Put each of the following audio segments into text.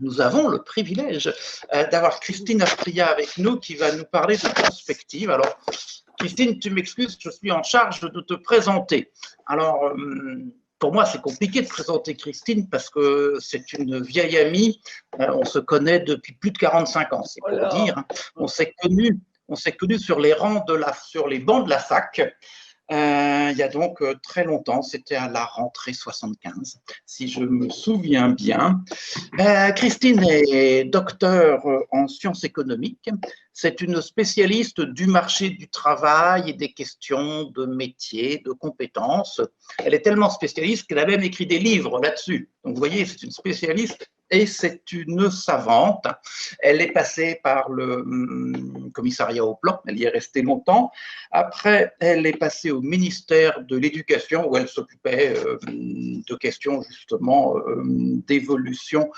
nous avons le privilège d'avoir Christine Astria avec nous qui va nous parler de prospective. Alors, Christine, tu m'excuses, je suis en charge de te présenter. Alors, pour moi, c'est compliqué de présenter Christine parce que c'est une vieille amie. On se connaît depuis plus de 45 ans, c'est pour dire. On s'est connus sur les bancs de la fac. Il y a donc très longtemps, c'était à la rentrée 75, si je me souviens bien. Christine est docteure en sciences économiques. C'est une spécialiste du marché du travail et des questions de métier, de compétences. Elle est tellement spécialiste qu'elle a même écrit des livres là-dessus. Donc, vous voyez, c'est une spécialiste et c'est une savante. Elle est passée par le commissariat au plan, elle y est restée longtemps. Après, elle est passée au ministère de l'Éducation où elle s'occupait de questions justement d'évolution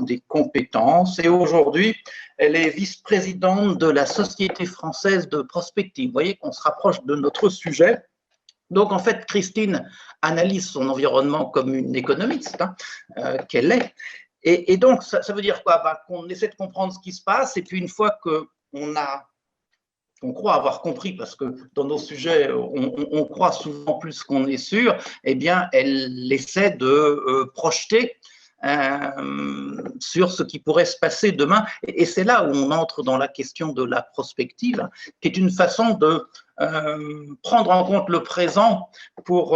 des compétences. Et aujourd'hui, elle est vice-présidente de la Société française de prospective. Vous voyez qu'on se rapproche de notre sujet. Donc, en fait, Christine analyse son environnement comme une économiste qu'elle est. Et donc, ça veut dire quoi? Qu'on essaie de comprendre ce qui se passe, et puis une fois qu'on croit avoir compris, parce que dans nos sujets, on croit souvent plus qu'on est sûr, eh bien, elle essaie de projeter sur ce qui pourrait se passer demain. Et c'est là où on entre dans la question de la prospective, qui est une façon de prendre en compte le présent pour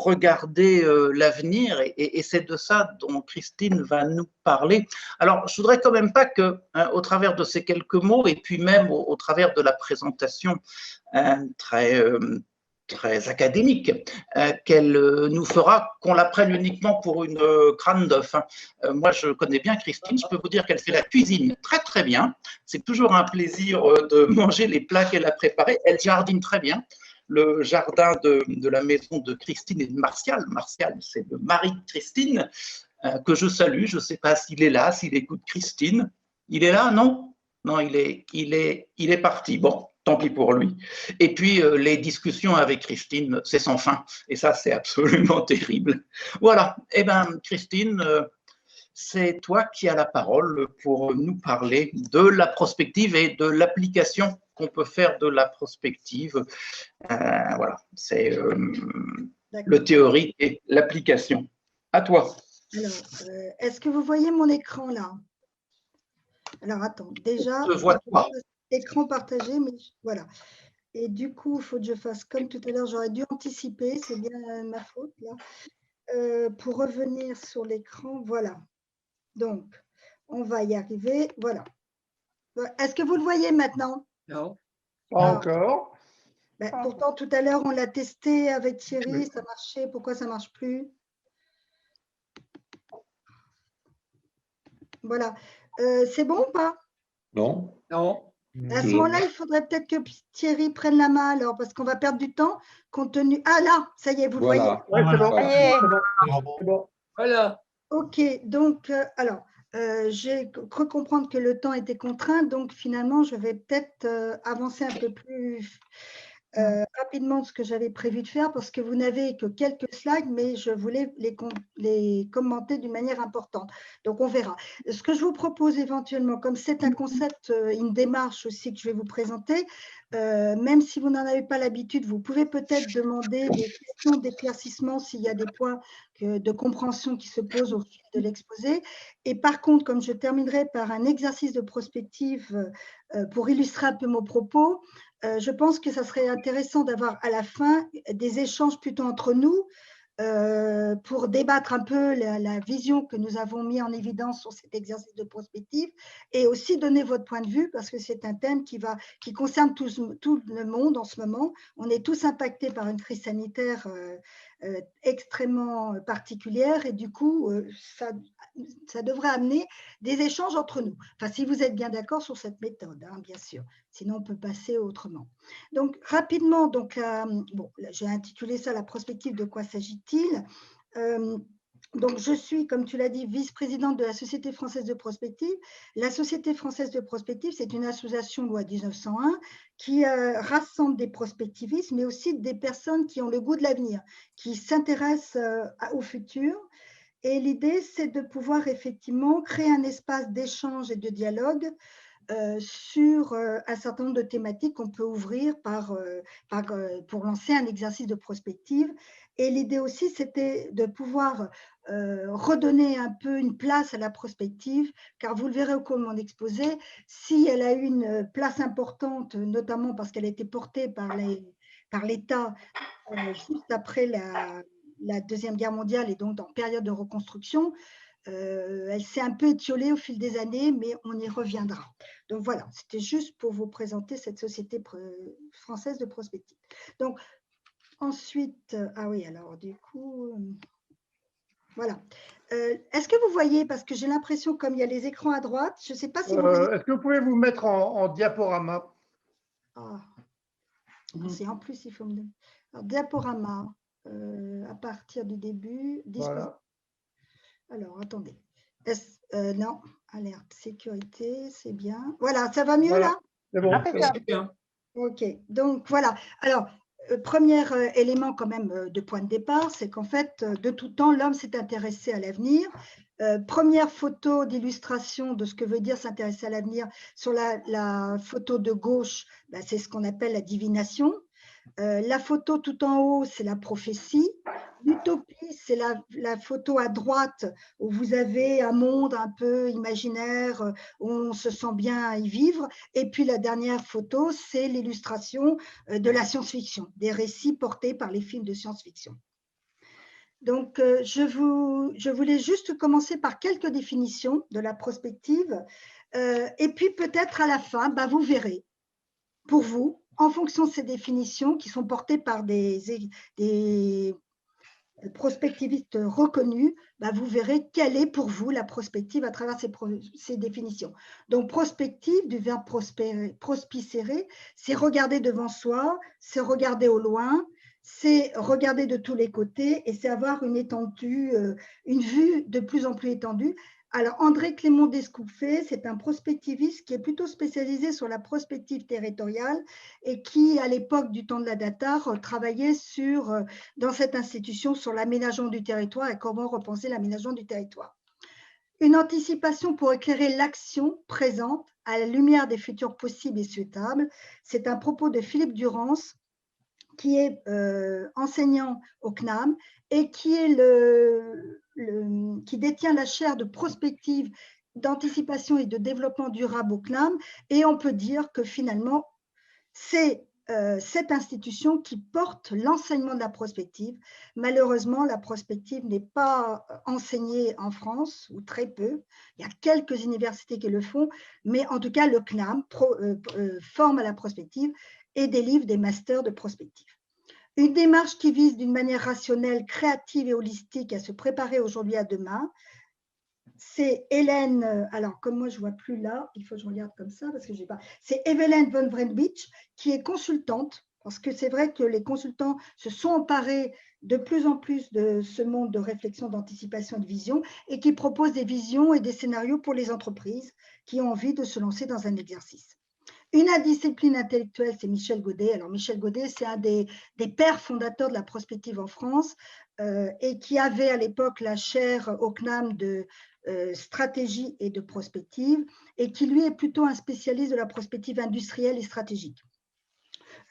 regarder l'avenir. Et c'est de ça dont Christine va nous parler. Alors, je voudrais quand même pas que, au travers de ces quelques mots, et puis même au travers de la présentation très académique qu'elle nous fera, qu'on la prenne uniquement pour une crâne d'œuf. Moi, je connais bien Christine, je peux vous dire qu'elle fait la cuisine très très bien. C'est toujours un plaisir de manger les plats qu'elle a préparés. Elle jardine très bien. Le jardin de la maison de Christine et de Martial. Martial, c'est le mari de Christine, que je salue. Je ne sais pas s'il est là, s'il écoute Christine. Il est là, non? Non, il est parti. Bon, tant pis pour lui. Et puis, les discussions avec Christine, c'est sans fin. Et ça, c'est absolument terrible. Voilà. Eh bien, Christine, c'est toi qui as la parole pour nous parler de la prospective et de l'application qu'on peut faire de la prospective. Voilà, c'est le théorique et l'application. À toi. Alors, est-ce que vous voyez mon écran là? Alors, attends, déjà, je vois toi. Écran partagé, mais voilà. Et du coup, il faut que je fasse comme tout à l'heure, j'aurais dû anticiper, c'est bien ma faute là. Pour revenir sur l'écran, voilà. Donc, on va y arriver, voilà. Est-ce que vous le voyez maintenant? Non. Pas encore. Pourtant, tout à l'heure, on l'a testé avec Thierry, ça marchait. Pourquoi ça ne marche plus? Voilà. C'est bon ou pas? Non. Non. À ce moment-là, il faudrait peut-être que Thierry prenne la main alors, parce qu'on va perdre du temps compte tenu… Ah là, ça y est, vous le voyez. Ouais, c'est bon. C'est bon. Voilà. Ok, donc, alors, j'ai cru comprendre que le temps était contraint, donc finalement, je vais peut-être avancer un peu plus rapidement ce que j'avais prévu de faire, parce que vous n'avez que quelques slides, mais je voulais les commenter d'une manière importante. Donc, on verra. Ce que je vous propose éventuellement, comme c'est un concept, une démarche aussi que je vais vous présenter, même si vous n'en avez pas l'habitude, vous pouvez peut-être demander des questions d'éclaircissement s'il y a des points de compréhension qui se posent au fil de l'exposé. Et par contre, comme je terminerai par un exercice de prospective pour illustrer un peu mon propos, je pense que ça serait intéressant d'avoir à la fin des échanges plutôt entre nous pour débattre un peu la vision que nous avons mis en évidence sur cet exercice de prospective et aussi donner votre point de vue parce que c'est un thème qui concerne tout le monde en ce moment. On est tous impactés par une crise sanitaire extrêmement particulière et du coup, ça devrait amener des échanges entre nous. Enfin, si vous êtes bien d'accord sur cette méthode, hein, bien sûr. Sinon, on peut passer autrement. Donc, rapidement, bon, j'ai intitulé ça « La prospective, de quoi s'agit-il » Donc, je suis, comme tu l'as dit, vice-présidente de la Société française de prospective. La Société française de prospective, c'est une association loi 1901 qui rassemble des prospectivistes, mais aussi des personnes qui ont le goût de l'avenir, qui s'intéressent au futur Et l'idée, c'est de pouvoir effectivement créer un espace d'échange et de dialogue sur un certain nombre de thématiques qu'on peut ouvrir pour lancer un exercice de prospective. Et l'idée aussi, c'était de pouvoir redonner un peu une place à la prospective, car vous le verrez au cours de mon exposé, si elle a eu une place importante, notamment parce qu'elle a été portée par l'État juste après la Deuxième Guerre mondiale et donc en période de reconstruction, elle s'est un peu étiolée au fil des années, mais on y reviendra. Donc voilà, c'était juste pour vous présenter cette société française de prospective. Donc ensuite, ah oui, alors du coup, voilà. Est-ce que vous voyez, parce que j'ai l'impression, comme il y a les écrans à droite, je ne sais pas si vous... Est-ce que vous pouvez vous mettre en diaporama? Ah, c'est en plus, il faut me donner. Alors, diaporama, à partir du début. Voilà. Alors, attendez. Non, alerte, sécurité, c'est bien. Voilà, ça va mieux Voilà. là? C'est bon. C'est bien. Ok, donc voilà. Alors, premier élément quand même de point de départ, c'est qu'en fait, de tout temps, l'homme s'est intéressé à l'avenir. Première photo d'illustration de ce que veut dire s'intéresser à l'avenir. Sur la photo de gauche, ben, c'est ce qu'on appelle la divination. La photo tout en haut, c'est la prophétie. L'utopie, c'est la photo à droite où vous avez un monde un peu imaginaire, où on se sent bien à y vivre. Et puis la dernière photo, c'est l'illustration de la science-fiction, des récits portés par les films de science-fiction. Donc, je voulais juste commencer par quelques définitions de la prospective. Et puis peut-être à la fin, bah, vous verrez, pour vous, en fonction de ces définitions qui sont portées par des prospectivistes reconnus, bah vous verrez quelle est pour vous la prospective à travers ces définitions. Donc, prospective, du verbe prospicere, c'est regarder devant soi, c'est regarder au loin, c'est regarder de tous les côtés et c'est avoir une étendue, une vue de plus en plus étendue. Alors, André Clément Descouffet, c'est un prospectiviste qui est plutôt spécialisé sur la prospective territoriale et qui, à l'époque du temps de la data, travaillait dans cette institution sur l'aménagement du territoire et comment repenser l'aménagement du territoire. Une anticipation pour éclairer l'action présente à la lumière des futurs possibles et souhaitables. C'est un propos de Philippe Durance, qui est enseignant au CNAM et qui détient la chaire de prospective, d'anticipation et de développement durable au CNAM. Et on peut dire que finalement, c'est cette institution qui porte l'enseignement de la prospective. Malheureusement, la prospective n'est pas enseignée en France, ou très peu. Il y a quelques universités qui le font, mais en tout cas, le CNAM forme à la prospective et délivre des masters de prospective. Une démarche qui vise d'une manière rationnelle, créative et holistique à se préparer aujourd'hui à demain. C'est Hélène, alors comme moi je ne vois plus là, il faut que je regarde comme ça parce que je n'ai pas. C'est Evelyn von Vrenbich qui est consultante, parce que c'est vrai que les consultants se sont emparés de plus en plus de ce monde de réflexion, d'anticipation, de vision, et qui propose des visions et des scénarios pour les entreprises qui ont envie de se lancer dans un exercice. Une discipline intellectuelle, c'est Michel Godet. Alors, Michel Godet, c'est un des pères fondateurs de la prospective en France et qui avait à l'époque la chaire au CNAM de stratégie et de prospective et qui, lui, est plutôt un spécialiste de la prospective industrielle et stratégique.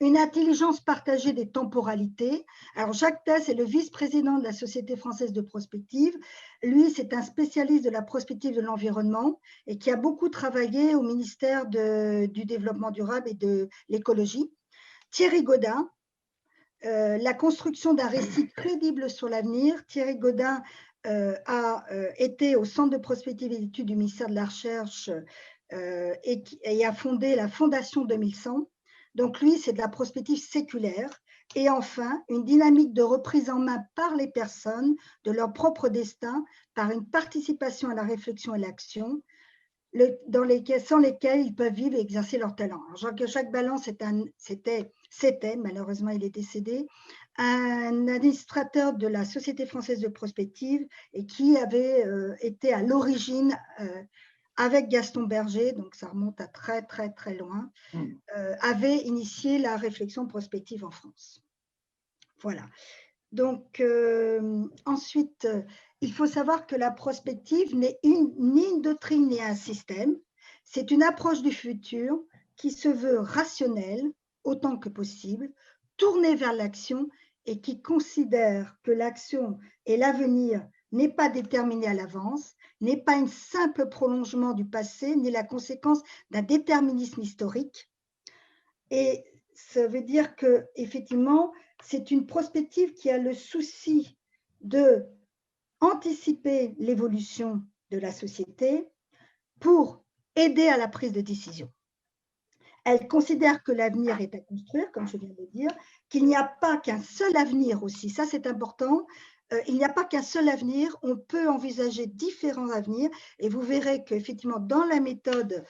Une intelligence partagée des temporalités. Alors, Jacques Tess est le vice-président de la Société française de prospective. Lui, c'est un spécialiste de la prospective de l'environnement et qui a beaucoup travaillé au ministère du Développement durable et de l'écologie. Thierry Gaudin, la construction d'un récit crédible sur l'avenir. Thierry Gaudin a été au Centre de prospective et d'études du ministère de la Recherche et a fondé la Fondation 2100. Donc, lui, c'est de la prospective séculaire. Et enfin, une dynamique de reprise en main par les personnes de leur propre destin, par une participation à la réflexion et l'action, sans lesquelles ils peuvent vivre et exercer leur talent. Alors, Jacques Ballan, c'était, malheureusement, il est décédé, un administrateur de la Société française de prospective et qui avait été à l'origine avec Gaston Berger, donc ça remonte à très, très, très loin, avait initié la réflexion prospective en France. Voilà. Donc, ensuite, il faut savoir que la prospective n'est ni une doctrine ni un système. C'est une approche du futur qui se veut rationnelle autant que possible, tournée vers l'action et qui considère que l'action et l'avenir n'est pas déterminé à l'avance, n'est pas un simple prolongement du passé, ni la conséquence d'un déterminisme historique. Et ça veut dire que, effectivement, c'est une prospective qui a le souci de anticiper l'évolution de la société pour aider à la prise de décision. Elle considère que l'avenir est à construire, comme je viens de le dire, qu'il n'y a pas qu'un seul avenir aussi, ça c'est important, il n'y a pas qu'un seul avenir, on peut envisager différents avenirs et vous verrez qu'effectivement dans la méthode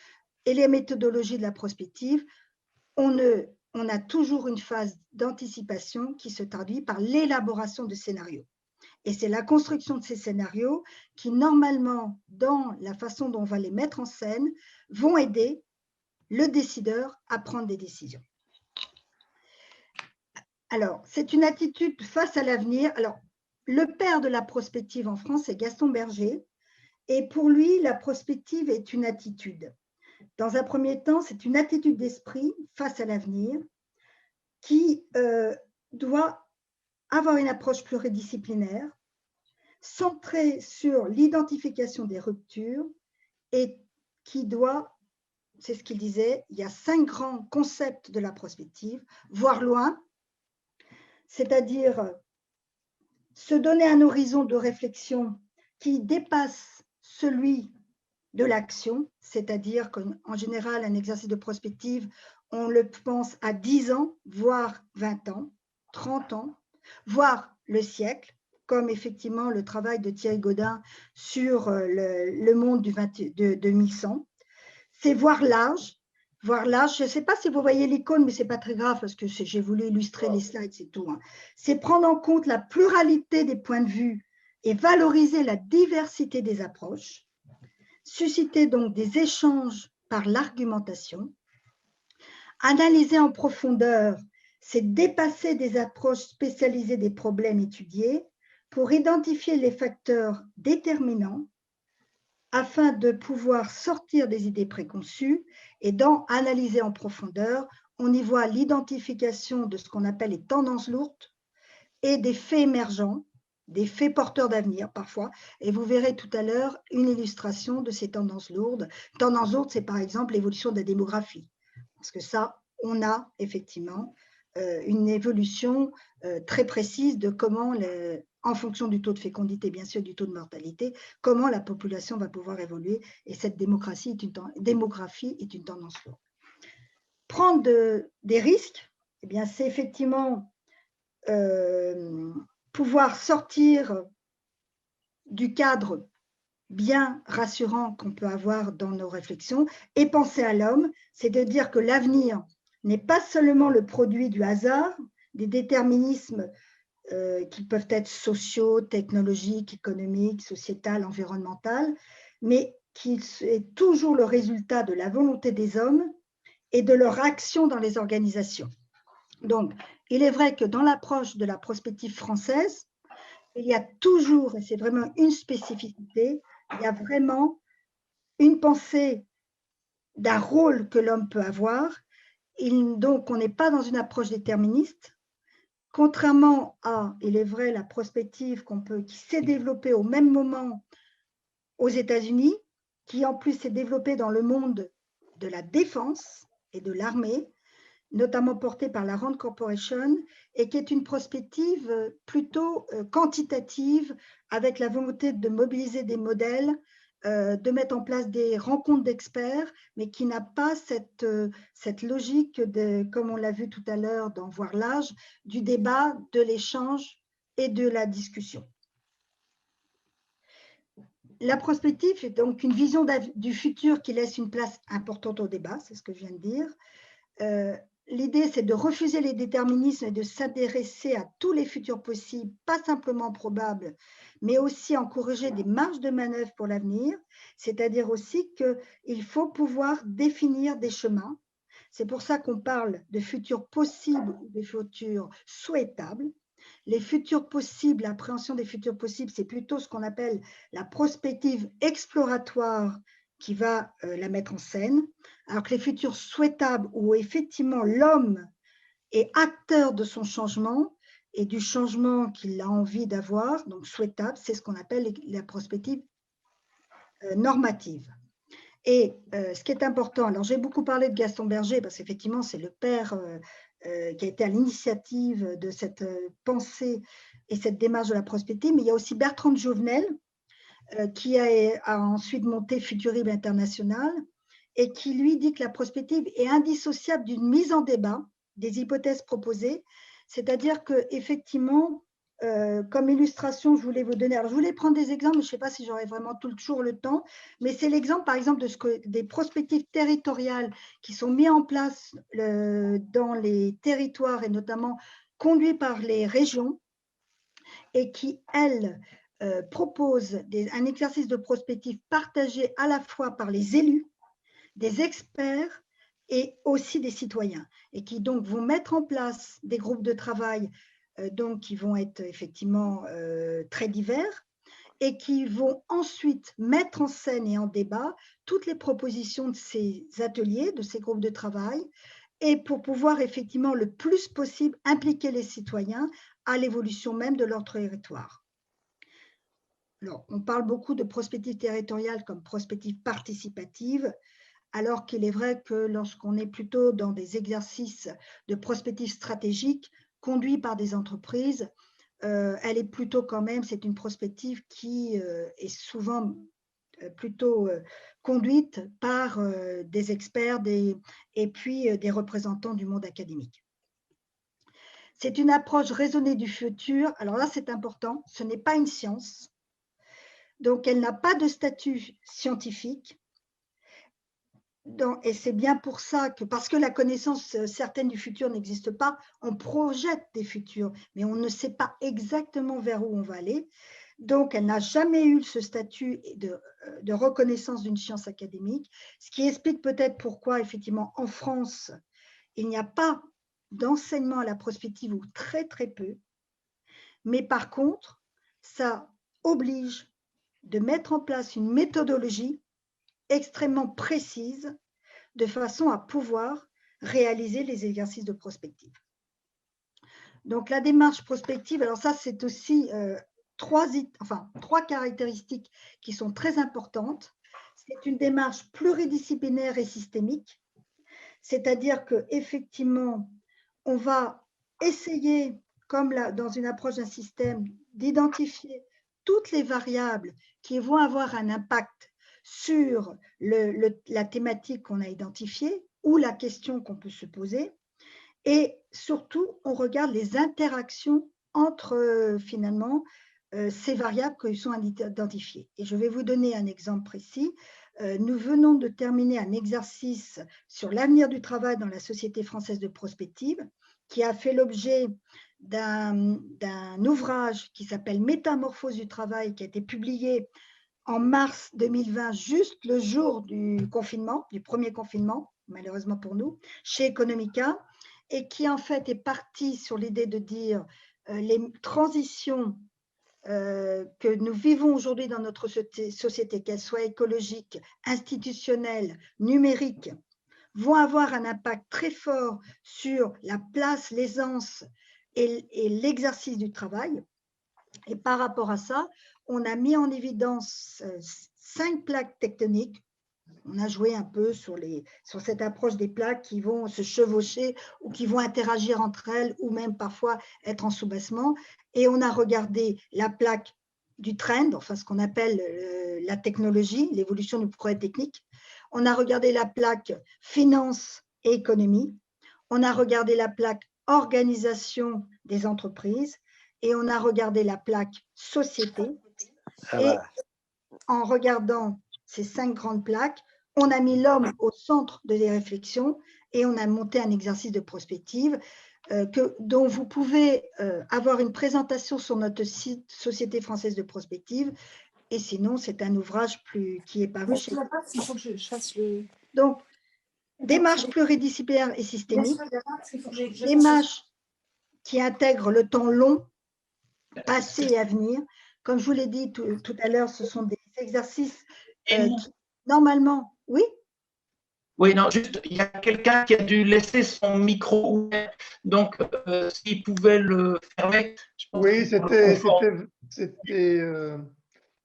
et les méthodologies de la prospective, on a toujours une phase d'anticipation qui se traduit par l'élaboration de scénarios. Et c'est la construction de ces scénarios qui, normalement, dans la façon dont on va les mettre en scène, vont aider le décideur à prendre des décisions. Alors, c'est une attitude face à l'avenir. Alors, le père de la prospective en France, c'est Gaston Berger. Et pour lui, la prospective est une attitude. Dans un premier temps, c'est une attitude d'esprit face à l'avenir qui doit avoir une approche pluridisciplinaire, centrée sur l'identification des ruptures et qui doit, c'est ce qu'il disait, il y a 5 grands concepts de la prospective, voir loin, c'est-à-dire se donner un horizon de réflexion qui dépasse celui de l'action, c'est-à-dire qu'en général, un exercice de prospective, on le pense à 10 ans, voire 20 ans, 30 ans, voire le siècle, comme effectivement le travail de Thierry Gaudin sur le monde de 2100. C'est voir large. Voir large, je ne sais pas si vous voyez l'icône, mais ce n'est pas très grave parce que j'ai voulu illustrer les slides, c'est tout. Hein. C'est prendre en compte la pluralité des points de vue et valoriser la diversité des approches. Susciter donc des échanges par l'argumentation. Analyser en profondeur, c'est dépasser des approches spécialisées des problèmes étudiés pour identifier les facteurs déterminants afin de pouvoir sortir des idées préconçues et d'en analyser en profondeur. On y voit l'identification de ce qu'on appelle les tendances lourdes et des faits émergents, des faits porteurs d'avenir parfois, et vous verrez tout à l'heure une illustration de ces tendances lourdes. Tendances lourdes, c'est par exemple l'évolution de la démographie, parce que ça, on a effectivement une évolution très précise de comment, en fonction du taux de fécondité, bien sûr, du taux de mortalité, comment la population va pouvoir évoluer, et cette démographie est une tendance lourde. Prendre des risques, eh bien, c'est effectivement pouvoir sortir du cadre bien rassurant qu'on peut avoir dans nos réflexions et penser à l'homme, c'est de dire que l'avenir n'est pas seulement le produit du hasard, des déterminismes qui peuvent être sociaux, technologiques, économiques, sociétals, environnementaux, mais qui est toujours le résultat de la volonté des hommes et de leur action dans les organisations. Donc, il est vrai que dans l'approche de la prospective française, il y a toujours, et c'est vraiment une spécificité, il y a vraiment une pensée d'un rôle que l'homme peut avoir. Donc, on n'est pas dans une approche déterministe, contrairement à, il est vrai, la prospective qui s'est développée au même moment aux États-Unis, qui en plus s'est développée dans le monde de la défense et de l'armée, notamment portée par la Rand Corporation, et qui est une prospective plutôt quantitative, avec la volonté de mobiliser des modèles, de mettre en place des rencontres d'experts, mais qui n'a pas cette logique, comme on l'a vu tout à l'heure dans Voir large, du débat, de l'échange et de la discussion. La prospective est donc une vision du futur qui laisse une place importante au débat, c'est ce que je viens de dire. L'idée, c'est de refuser les déterminismes et de s'intéresser à tous les futurs possibles, pas simplement probables, mais aussi encourager des marges de manœuvre pour l'avenir, c'est-à-dire aussi qu'il faut pouvoir définir des chemins. C'est pour ça qu'on parle de futurs possibles ou de futurs souhaitables. les futurs possibles, l'appréhension des futurs possibles, c'est plutôt ce qu'on appelle la prospective exploratoire qui va la mettre en scène, alors que les futurs souhaitables, où effectivement l'homme est acteur de son changement et du changement qu'il a envie d'avoir, donc souhaitable, c'est ce qu'on appelle la prospective normative. Et ce qui est important, alors j'ai beaucoup parlé de Gaston Berger, parce qu'effectivement c'est le père qui a été à l'initiative de cette pensée et cette démarche de la prospective, mais il y a aussi Bertrand de Jouvenel, qui a ensuite monté Futurible International, et qui lui dit que la prospective est indissociable d'une mise en débat des hypothèses proposées, c'est-à-dire qu'effectivement, comme illustration, je voulais vous donner, alors je voulais prendre des exemples, je ne sais pas si j'aurai vraiment toujours le temps, mais c'est l'exemple par exemple des prospectives territoriales qui sont mises en place dans les territoires et notamment conduites par les régions et qui, elles, proposent un exercice de prospective partagé à la fois par les élus, des experts et aussi des citoyens, et qui donc vont mettre en place des groupes de travail donc qui vont être effectivement très divers et qui vont ensuite mettre en scène et en débat toutes les propositions de ces ateliers, de ces groupes de travail, et pour pouvoir effectivement le plus possible impliquer les citoyens à l'évolution même de leur territoire. Alors, on parle beaucoup de prospective territoriale comme prospective participative, alors qu'il est vrai que lorsqu'on est plutôt dans des exercices de prospective stratégique conduits par des entreprises, elle est plutôt quand même, c'est une prospective qui est souvent plutôt conduite par des experts et puis des représentants du monde académique. C'est une approche raisonnée du futur. Alors là, c'est important, ce n'est pas une science. Donc, elle n'a pas de statut scientifique. Et c'est bien pour ça que, parce que la connaissance certaine du futur n'existe pas, on projette des futurs, mais on ne sait pas exactement vers où on va aller. Donc, elle n'a jamais eu ce statut de reconnaissance d'une science académique, ce qui explique peut-être pourquoi, effectivement, en France, il n'y a pas d'enseignement à la prospective, ou très, très peu. Mais par contre, ça oblige de mettre en place une méthodologie extrêmement précise de façon à pouvoir réaliser les exercices de prospective. Donc, la démarche prospective, alors ça, c'est aussi trois caractéristiques qui sont très importantes. C'est une démarche pluridisciplinaire et systémique, c'est-à-dire qu'effectivement, on va essayer, comme dans une approche d'un système, d'identifier toutes les variables qui vont avoir un impact sur la thématique qu'on a identifiée ou la question qu'on peut se poser. Et surtout, on regarde les interactions entre finalement ces variables qui sont identifiées. Et je vais vous donner un exemple précis. Nous venons de terminer un exercice sur l'avenir du travail dans la Société française de prospective qui a fait l'objet d'un ouvrage qui s'appelle « Métamorphose du travail » qui a été publié en mars 2020, juste le jour du confinement, du premier confinement, malheureusement pour nous, chez Economica, et qui en fait est parti sur l'idée de dire les transitions que nous vivons aujourd'hui dans notre société, qu'elles soient écologiques, institutionnelles, numériques, vont avoir un impact très fort sur la place, l'aisance et l'exercice du travail. Et par rapport à ça, on a mis en évidence 5 plaques tectoniques. On a joué un peu sur cette approche des plaques qui vont se chevaucher ou qui vont interagir entre elles ou même parfois être en soubassement. Et on a regardé la plaque du trend, enfin ce qu'on appelle la technologie, l'évolution du progrès technique. On a regardé la plaque finance et économie. On a regardé la plaque organisation des entreprises. Et on a regardé la plaque société. Et en regardant ces 5 grandes plaques, on a mis l'homme au centre des réflexions et on a monté un exercice de prospective dont vous pouvez avoir une présentation sur notre site Société française de prospective. Et sinon, c'est un ouvrage qui est paru chez nous. Il faut que je chasse le… Donc, démarche pluridisciplinaire et systémique, démarche qui intègre le temps long passé et à venir. Comme je vous l'ai dit tout à l'heure, ce sont des exercices qui, normalement, oui. Oui, non, juste, il y a quelqu'un qui a dû laisser son micro ouvert, donc s'il pouvait le fermer, je pense Oui, que c'est le confort. c'était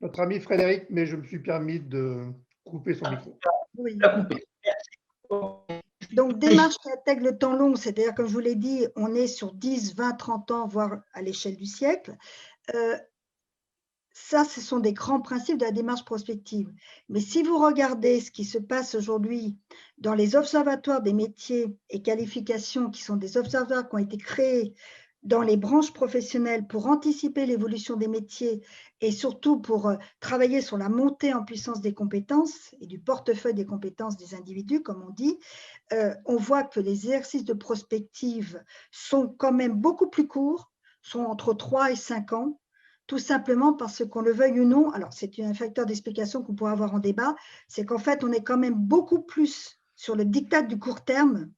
notre ami Frédéric, mais je me suis permis de couper son micro. Oui. La couper. Merci. Donc, démarche qui intègre le temps long, c'est-à-dire, comme je vous l'ai dit, on est sur 10, 20, 30 ans, voire à l'échelle du siècle. Ça, ce sont des grands principes de la démarche prospective. Mais si vous regardez ce qui se passe aujourd'hui dans les observatoires des métiers et qualifications, qui sont des observatoires qui ont été créés dans les branches professionnelles pour anticiper l'évolution des métiers et surtout pour travailler sur la montée en puissance des compétences et du portefeuille des compétences des individus, comme on dit, on voit que les exercices de prospective sont quand même beaucoup plus courts, sont entre 3 et 5 ans, tout simplement parce qu'on le veuille ou non, alors c'est un facteur d'explication qu'on pourrait avoir en débat, c'est qu'en fait, on est quand même beaucoup plus sur le diktat du court terme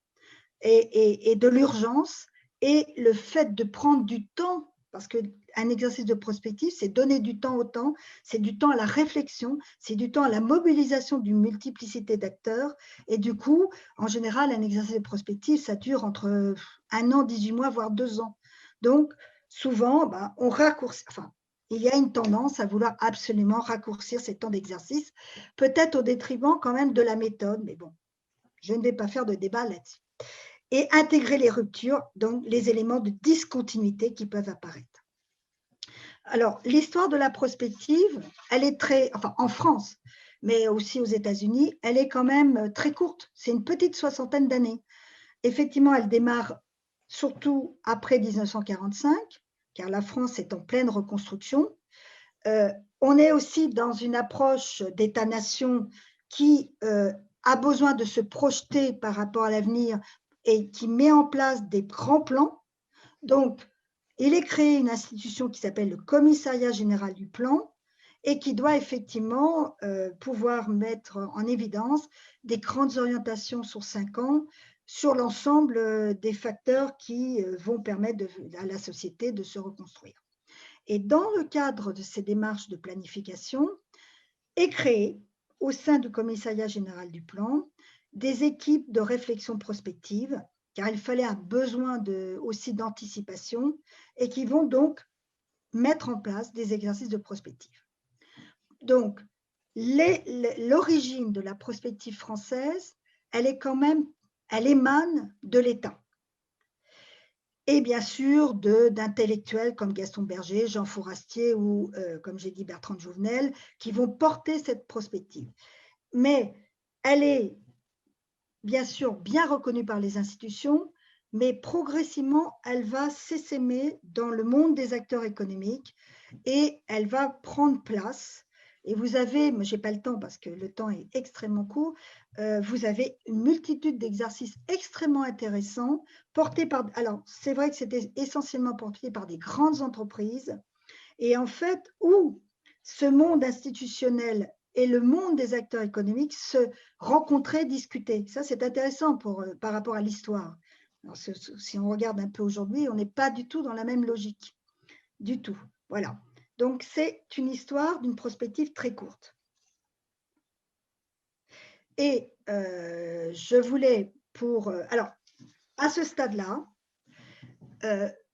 et de l'urgence, et le fait de prendre du temps, parce qu'un exercice de prospective, c'est donner du temps au temps, c'est du temps à la réflexion, c'est du temps à la mobilisation d'une multiplicité d'acteurs, et du coup, en général, un exercice de prospective, ça dure entre 1 an, 18 mois, voire 2 ans. Donc, souvent, on raccourcit, enfin, il y a une tendance à vouloir absolument raccourcir ces temps d'exercice, peut-être au détriment quand même de la méthode, mais bon, je ne vais pas faire de débat là-dessus. Et intégrer les ruptures, donc les éléments de discontinuité qui peuvent apparaître. Alors, l'histoire de la prospective, elle est très, enfin en France, mais aussi aux États-Unis, elle est quand même très courte. C'est une petite 60aine d'années. Effectivement, elle démarre surtout après 1945, car la France est en pleine reconstruction. On est aussi dans une approche d'État-nation qui a besoin de se projeter par rapport à l'avenir et qui met en place des grands plans. Donc, il est créé une institution qui s'appelle le Commissariat général du plan et qui doit effectivement pouvoir mettre en évidence des grandes orientations sur 5 ans sur l'ensemble des facteurs qui vont permettre à la société de se reconstruire. Et dans le cadre de ces démarches de planification, est créé au sein du Commissariat général du plan des équipes de réflexion prospective, car il fallait un besoin aussi d'anticipation, et qui vont donc mettre en place des exercices de prospective. Donc, l'origine de la prospective française, elle émane de l'État. Et bien sûr d'intellectuels comme Gaston Berger, Jean Fourastier ou, comme j'ai dit, Bertrand de Jouvenel, qui vont porter cette prospective. Mais elle est bien sûr bien reconnue par les institutions, mais progressivement, elle va s'essaimer dans le monde des acteurs économiques et elle va prendre place. Et vous avez, je n'ai pas le temps parce que le temps est extrêmement court, vous avez une multitude d'exercices extrêmement intéressants portés par, alors c'est vrai que c'était essentiellement porté par des grandes entreprises, et en fait, où ce monde institutionnel et le monde des acteurs économiques se rencontraient, discutaient. Ça, c'est intéressant par rapport à l'histoire. Si on regarde un peu aujourd'hui, on n'est pas du tout dans la même logique. Du tout. Voilà. Donc, c'est une histoire d'une prospective très courte. Et je voulais alors, à ce stade-là,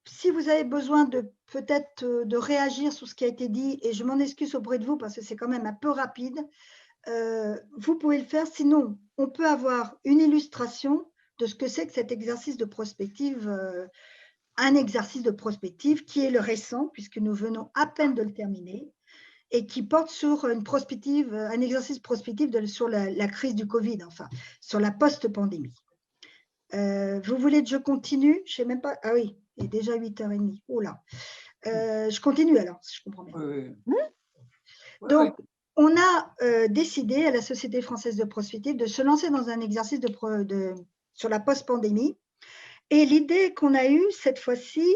si vous avez besoin peut-être de réagir sur ce qui a été dit, et je m'en excuse auprès de vous parce que c'est quand même un peu rapide, vous pouvez le faire. Sinon, on peut avoir une illustration de ce que c'est que cet exercice de prospective, un exercice de prospective qui est le récent, puisque nous venons à peine de le terminer, et qui porte sur une prospective, un exercice prospectif sur la crise du Covid, enfin, sur la post-pandémie. Vous voulez que je continue? Je ne sais même pas. Ah oui, il est déjà 8h30. Oh là. Je continue alors, si je comprends bien. Donc, on a décidé à la Société française de prospective de se lancer dans un exercice sur la post-pandémie. Et l'idée qu'on a eue cette fois-ci,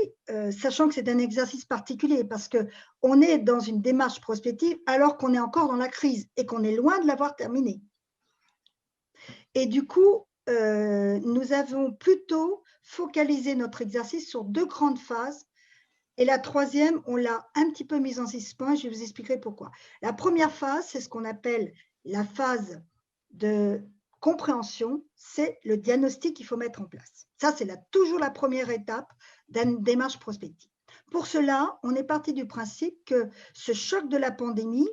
sachant que c'est un exercice particulier, parce qu'on est dans une démarche prospective alors qu'on est encore dans la crise et qu'on est loin de l'avoir terminée. Et du coup, nous avons plutôt focalisé notre exercice sur 2 grandes phases Et la troisième, on l'a un petit peu mise en suspens, je vais vous expliquer pourquoi. La première phase, c'est ce qu'on appelle la phase de compréhension, c'est le diagnostic qu'il faut mettre en place. Ça, c'est toujours la première étape d'une démarche prospective. Pour cela, on est parti du principe que ce choc de la pandémie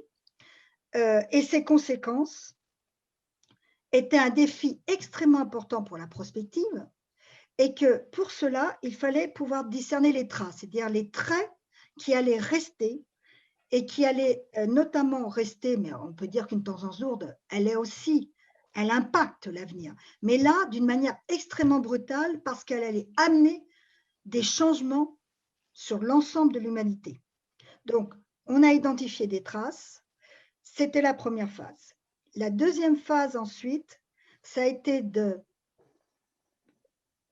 et ses conséquences était un défi extrêmement important pour la prospective et que pour cela, il fallait pouvoir discerner les traces, c'est-à-dire les traits qui allaient rester et qui allaient notamment rester, mais on peut dire qu'une tendance lourde, elle impacte l'avenir, mais là, d'une manière extrêmement brutale parce qu'elle allait amener des changements sur l'ensemble de l'humanité. Donc, on a identifié des traces, c'était la première phase. La deuxième phase ensuite, ça a été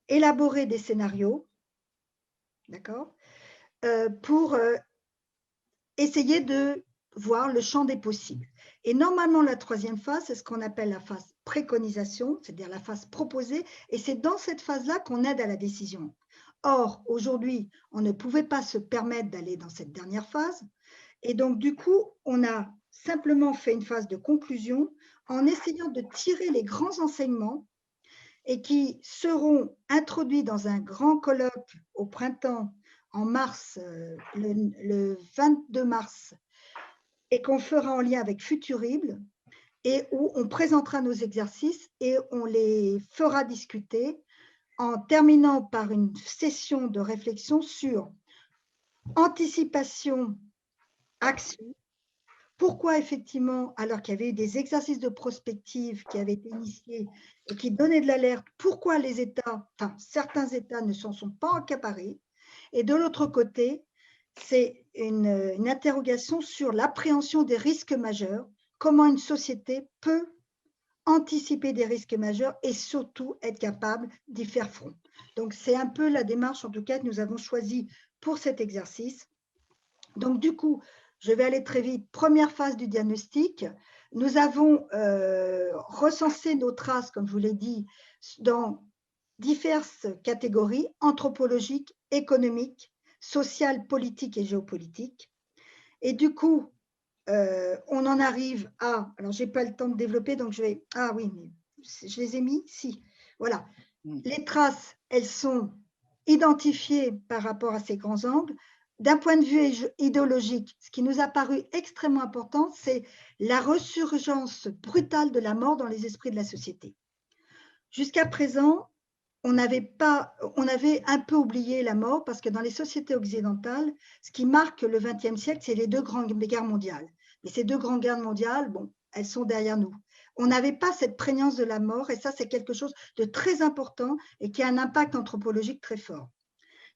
d'élaborer des scénarios, d'accord, pour essayer de voir le champ des possibles. Et normalement, la troisième phase, c'est ce qu'on appelle la phase préconisation, c'est-à-dire la phase proposée, et c'est dans cette phase-là qu'on aide à la décision. Or, aujourd'hui, on ne pouvait pas se permettre d'aller dans cette dernière phase, et donc du coup, on a simplement fait une phase de conclusion en essayant de tirer les grands enseignements et qui seront introduits dans un grand colloque au printemps, en mars, le 22 mars, et qu'on fera en lien avec Futurible, et où on présentera nos exercices et on les fera discuter en terminant par une session de réflexion sur anticipation, action. Pourquoi effectivement, alors qu'il y avait eu des exercices de prospective qui avaient été initiés et qui donnaient de l'alerte, pourquoi les États, enfin certains États ne s'en sont pas accaparés? Et de l'autre côté, c'est une interrogation sur l'appréhension des risques majeurs, comment une société peut anticiper des risques majeurs et surtout être capable d'y faire front. Donc c'est un peu la démarche en tout cas que nous avons choisie pour cet exercice. Donc du coup, je vais aller très vite. Première phase du diagnostic. Nous avons recensé nos traces, comme je vous l'ai dit, dans diverses catégories, anthropologiques, économiques, sociales, politiques et géopolitiques. Et du coup, on en arrive à… Alors, je n'ai pas le temps de développer, donc je vais… Ah oui, mais je les ai mis? Si. Voilà. Les traces, elles sont identifiées par rapport à ces grands angles. D'un point de vue idéologique, ce qui nous a paru extrêmement important, c'est la ressurgence brutale de la mort dans les esprits de la société. Jusqu'à présent, on avait un peu oublié la mort parce que dans les sociétés occidentales, ce qui marque le XXe siècle, c'est les deux grandes guerres mondiales. Mais ces deux grandes guerres mondiales, bon, elles sont derrière nous. On n'avait pas cette prégnance de la mort et ça, c'est quelque chose de très important et qui a un impact anthropologique très fort.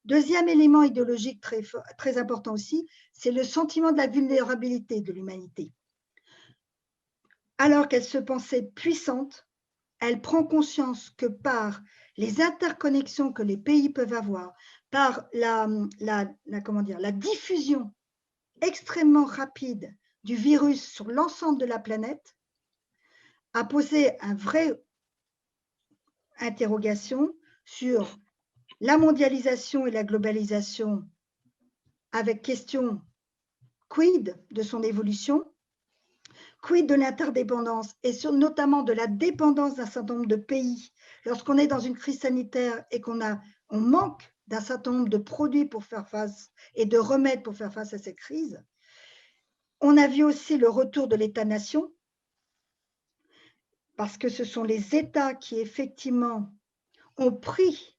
Deuxième élément idéologique très important aussi, c'est le sentiment de la vulnérabilité de l'humanité. Alors qu'elle se pensait puissante, elle prend conscience que par les interconnexions que les pays peuvent avoir, par la diffusion extrêmement rapide du virus sur l'ensemble de la planète, a posé une vraie interrogation sur la mondialisation et la globalisation avec question quid de son évolution, quid de l'interdépendance et notamment de la dépendance d'un certain nombre de pays. Lorsqu'on est dans une crise sanitaire et qu'on manque d'un certain nombre de produits pour faire face et de remèdes pour faire face à cette crise, on a vu aussi le retour de l'État-nation parce que ce sont les États qui effectivement ont pris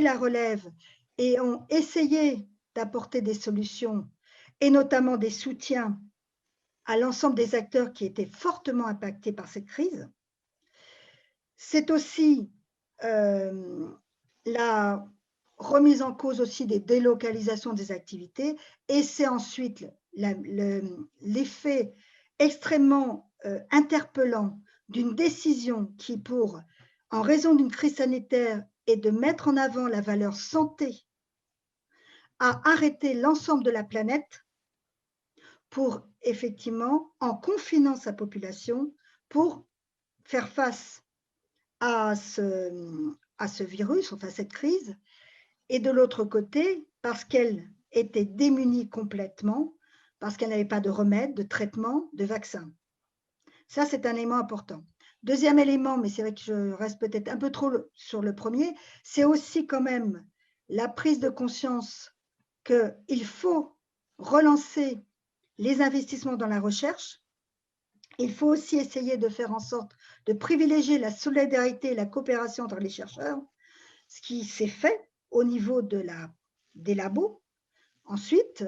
la relève et ont essayé d'apporter des solutions et notamment des soutiens à l'ensemble des acteurs qui étaient fortement impactés par cette crise. C'est aussi la remise en cause aussi des délocalisations des activités et c'est ensuite l'effet extrêmement interpellant d'une décision qui, en raison d'une crise sanitaire et de mettre en avant la valeur santé, a arrêté l'ensemble de la planète pour effectivement, en confinant sa population, pour faire face à ce virus, enfin à cette crise, et de l'autre côté, parce qu'elle était démunie complètement parce qu'elle n'avait pas de remède, de traitement, de vaccin. Ça, c'est un élément important. Deuxième élément, mais c'est vrai que je reste peut-être un peu trop sur le premier, c'est aussi quand même la prise de conscience qu'il faut relancer les investissements dans la recherche. Il faut aussi essayer de faire en sorte de privilégier la solidarité et la coopération entre les chercheurs, ce qui s'est fait au niveau des labos. Ensuite,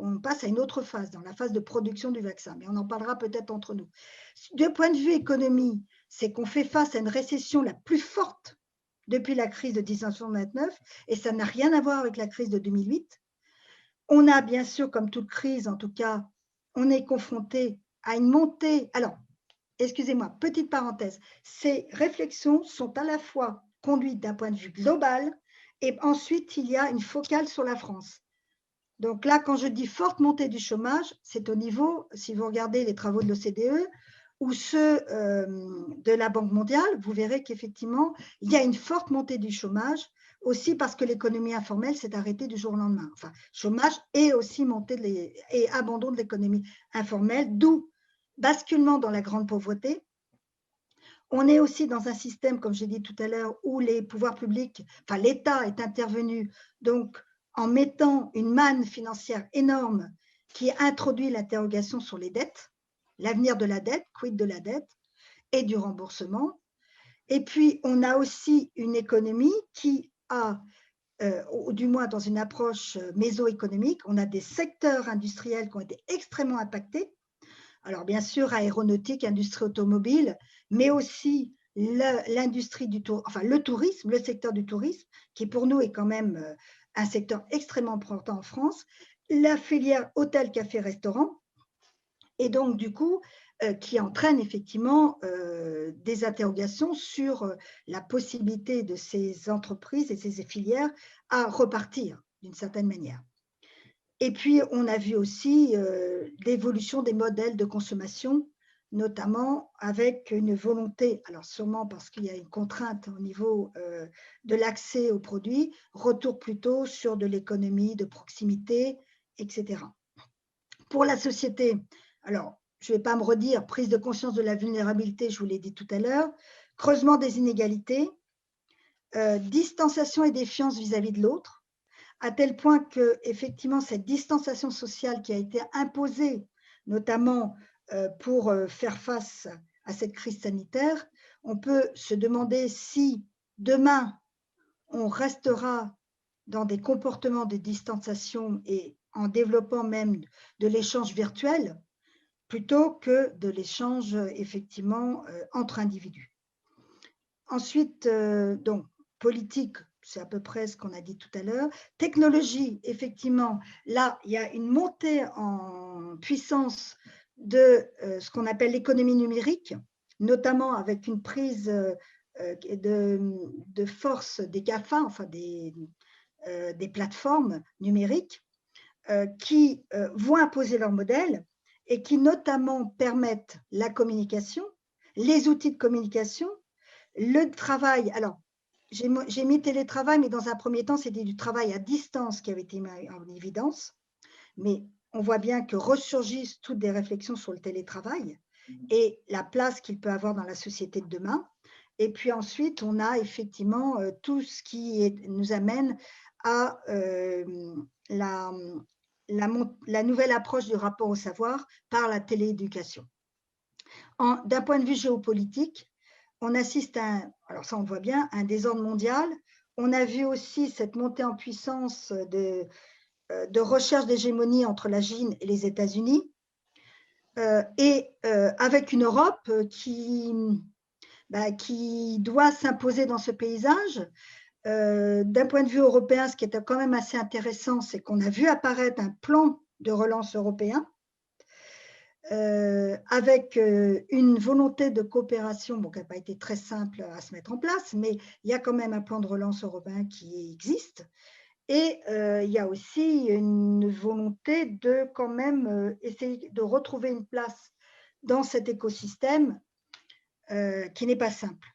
on passe à une autre phase, dans la phase de production du vaccin, mais on en parlera peut-être entre nous. Du point de vue économie, c'est qu'on fait face à une récession la plus forte depuis la crise de 1929, et ça n'a rien à voir avec la crise de 2008. On a bien sûr, comme toute crise, en tout cas, on est confronté à une montée. Alors, excusez-moi, petite parenthèse, ces réflexions sont à la fois conduites d'un point de vue global, et ensuite, il y a une focale sur la France. Donc là, quand je dis forte montée du chômage, c'est au niveau, si vous regardez les travaux de l'OCDE ou ceux de la Banque mondiale, vous verrez qu'effectivement, il y a une forte montée du chômage, aussi parce que l'économie informelle s'est arrêtée du jour au lendemain. Enfin, chômage et aussi et abandon de l'économie informelle, d'où basculement dans la grande pauvreté. On est aussi dans un système, comme j'ai dit tout à l'heure, où les pouvoirs publics, enfin l'État est intervenu, donc en mettant une manne financière énorme qui introduit l'interrogation sur les dettes, l'avenir de la dette, quid de la dette et du remboursement. Et puis, on a aussi une économie qui a, ou du moins dans une approche méso-économique, on a des secteurs industriels qui ont été extrêmement impactés. Alors, bien sûr, aéronautique, industrie automobile, mais aussi l'industrie du tourisme, enfin le tourisme, le secteur du tourisme, qui pour nous est quand même un secteur extrêmement important en France, la filière hôtel, café, restaurant, et donc du coup, qui entraîne effectivement des interrogations sur la possibilité de ces entreprises et ces filières à repartir d'une certaine manière. Et puis, on a vu aussi l'évolution des modèles de consommation, notamment avec une volonté, alors sûrement parce qu'il y a une contrainte au niveau de l'accès aux produits, retour plutôt sur de l'économie de proximité, etc. Pour la société, alors je ne vais pas me redire, prise de conscience de la vulnérabilité, je vous l'ai dit tout à l'heure, creusement des inégalités, distanciation et défiance vis-à-vis de l'autre, à tel point que, effectivement, cette distanciation sociale qui a été imposée, notamment pour faire face à cette crise sanitaire, on peut se demander si demain, on restera dans des comportements de distanciation et en développant même de l'échange virtuel, plutôt que de l'échange, effectivement, entre individus. Ensuite, donc, politique, c'est à peu près ce qu'on a dit tout à l'heure. Technologie, effectivement, là, il y a une montée en puissance de ce qu'on appelle l'économie numérique, notamment avec une prise de force des GAFA, enfin des plateformes numériques, qui vont imposer leur modèle et qui notamment permettent la communication, les outils de communication, le travail. Alors, j'ai mis télétravail, mais dans un premier temps, c'était du travail à distance qui avait été mis en évidence. Mais on voit bien que ressurgissent toutes des réflexions sur le télétravail et la place qu'il peut avoir dans la société de demain. Et puis ensuite, on a effectivement tout ce qui nous amène à la nouvelle approche du rapport au savoir par la télééducation. D'un point de vue géopolitique, on assiste à, alors ça on voit bien, un désordre mondial. On a vu aussi cette montée en puissance de recherche d'hégémonie entre la Chine et les États-Unis, et avec une Europe qui doit s'imposer dans ce paysage. D'un point de vue européen, ce qui est quand même assez intéressant, c'est qu'on a vu apparaître un plan de relance européen, avec une volonté de coopération, bon, qui n'a pas été très simple à se mettre en place, mais il y a quand même un plan de relance européen qui existe. Et il y a aussi une volonté de quand même essayer de retrouver une place dans cet écosystème qui n'est pas simple.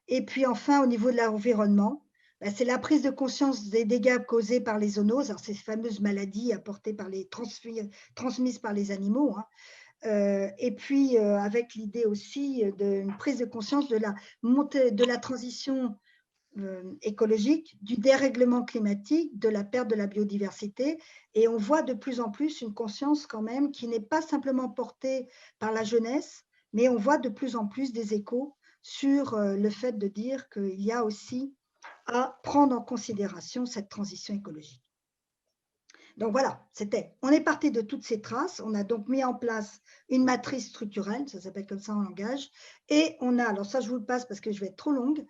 Et puis enfin, au niveau de l'environnement, ben, c'est la prise de conscience des dégâts causés par les zoonoses, alors ces fameuses maladies apportées par transmises par les animaux, hein. Et puis avec l'idée aussi d'une prise de conscience de la montée de la transition écologique, du dérèglement climatique, de la perte de la biodiversité. Et on voit de plus en plus une conscience quand même qui n'est pas simplement portée par la jeunesse, mais on voit de plus en plus des échos sur le fait de dire qu'il y a aussi à prendre en considération cette transition écologique. Donc voilà, on est parti de toutes ces traces, on a donc mis en place une matrice structurelle, ça s'appelle comme ça en langage, et on a, alors ça je vous le passe parce que je vais être trop longue,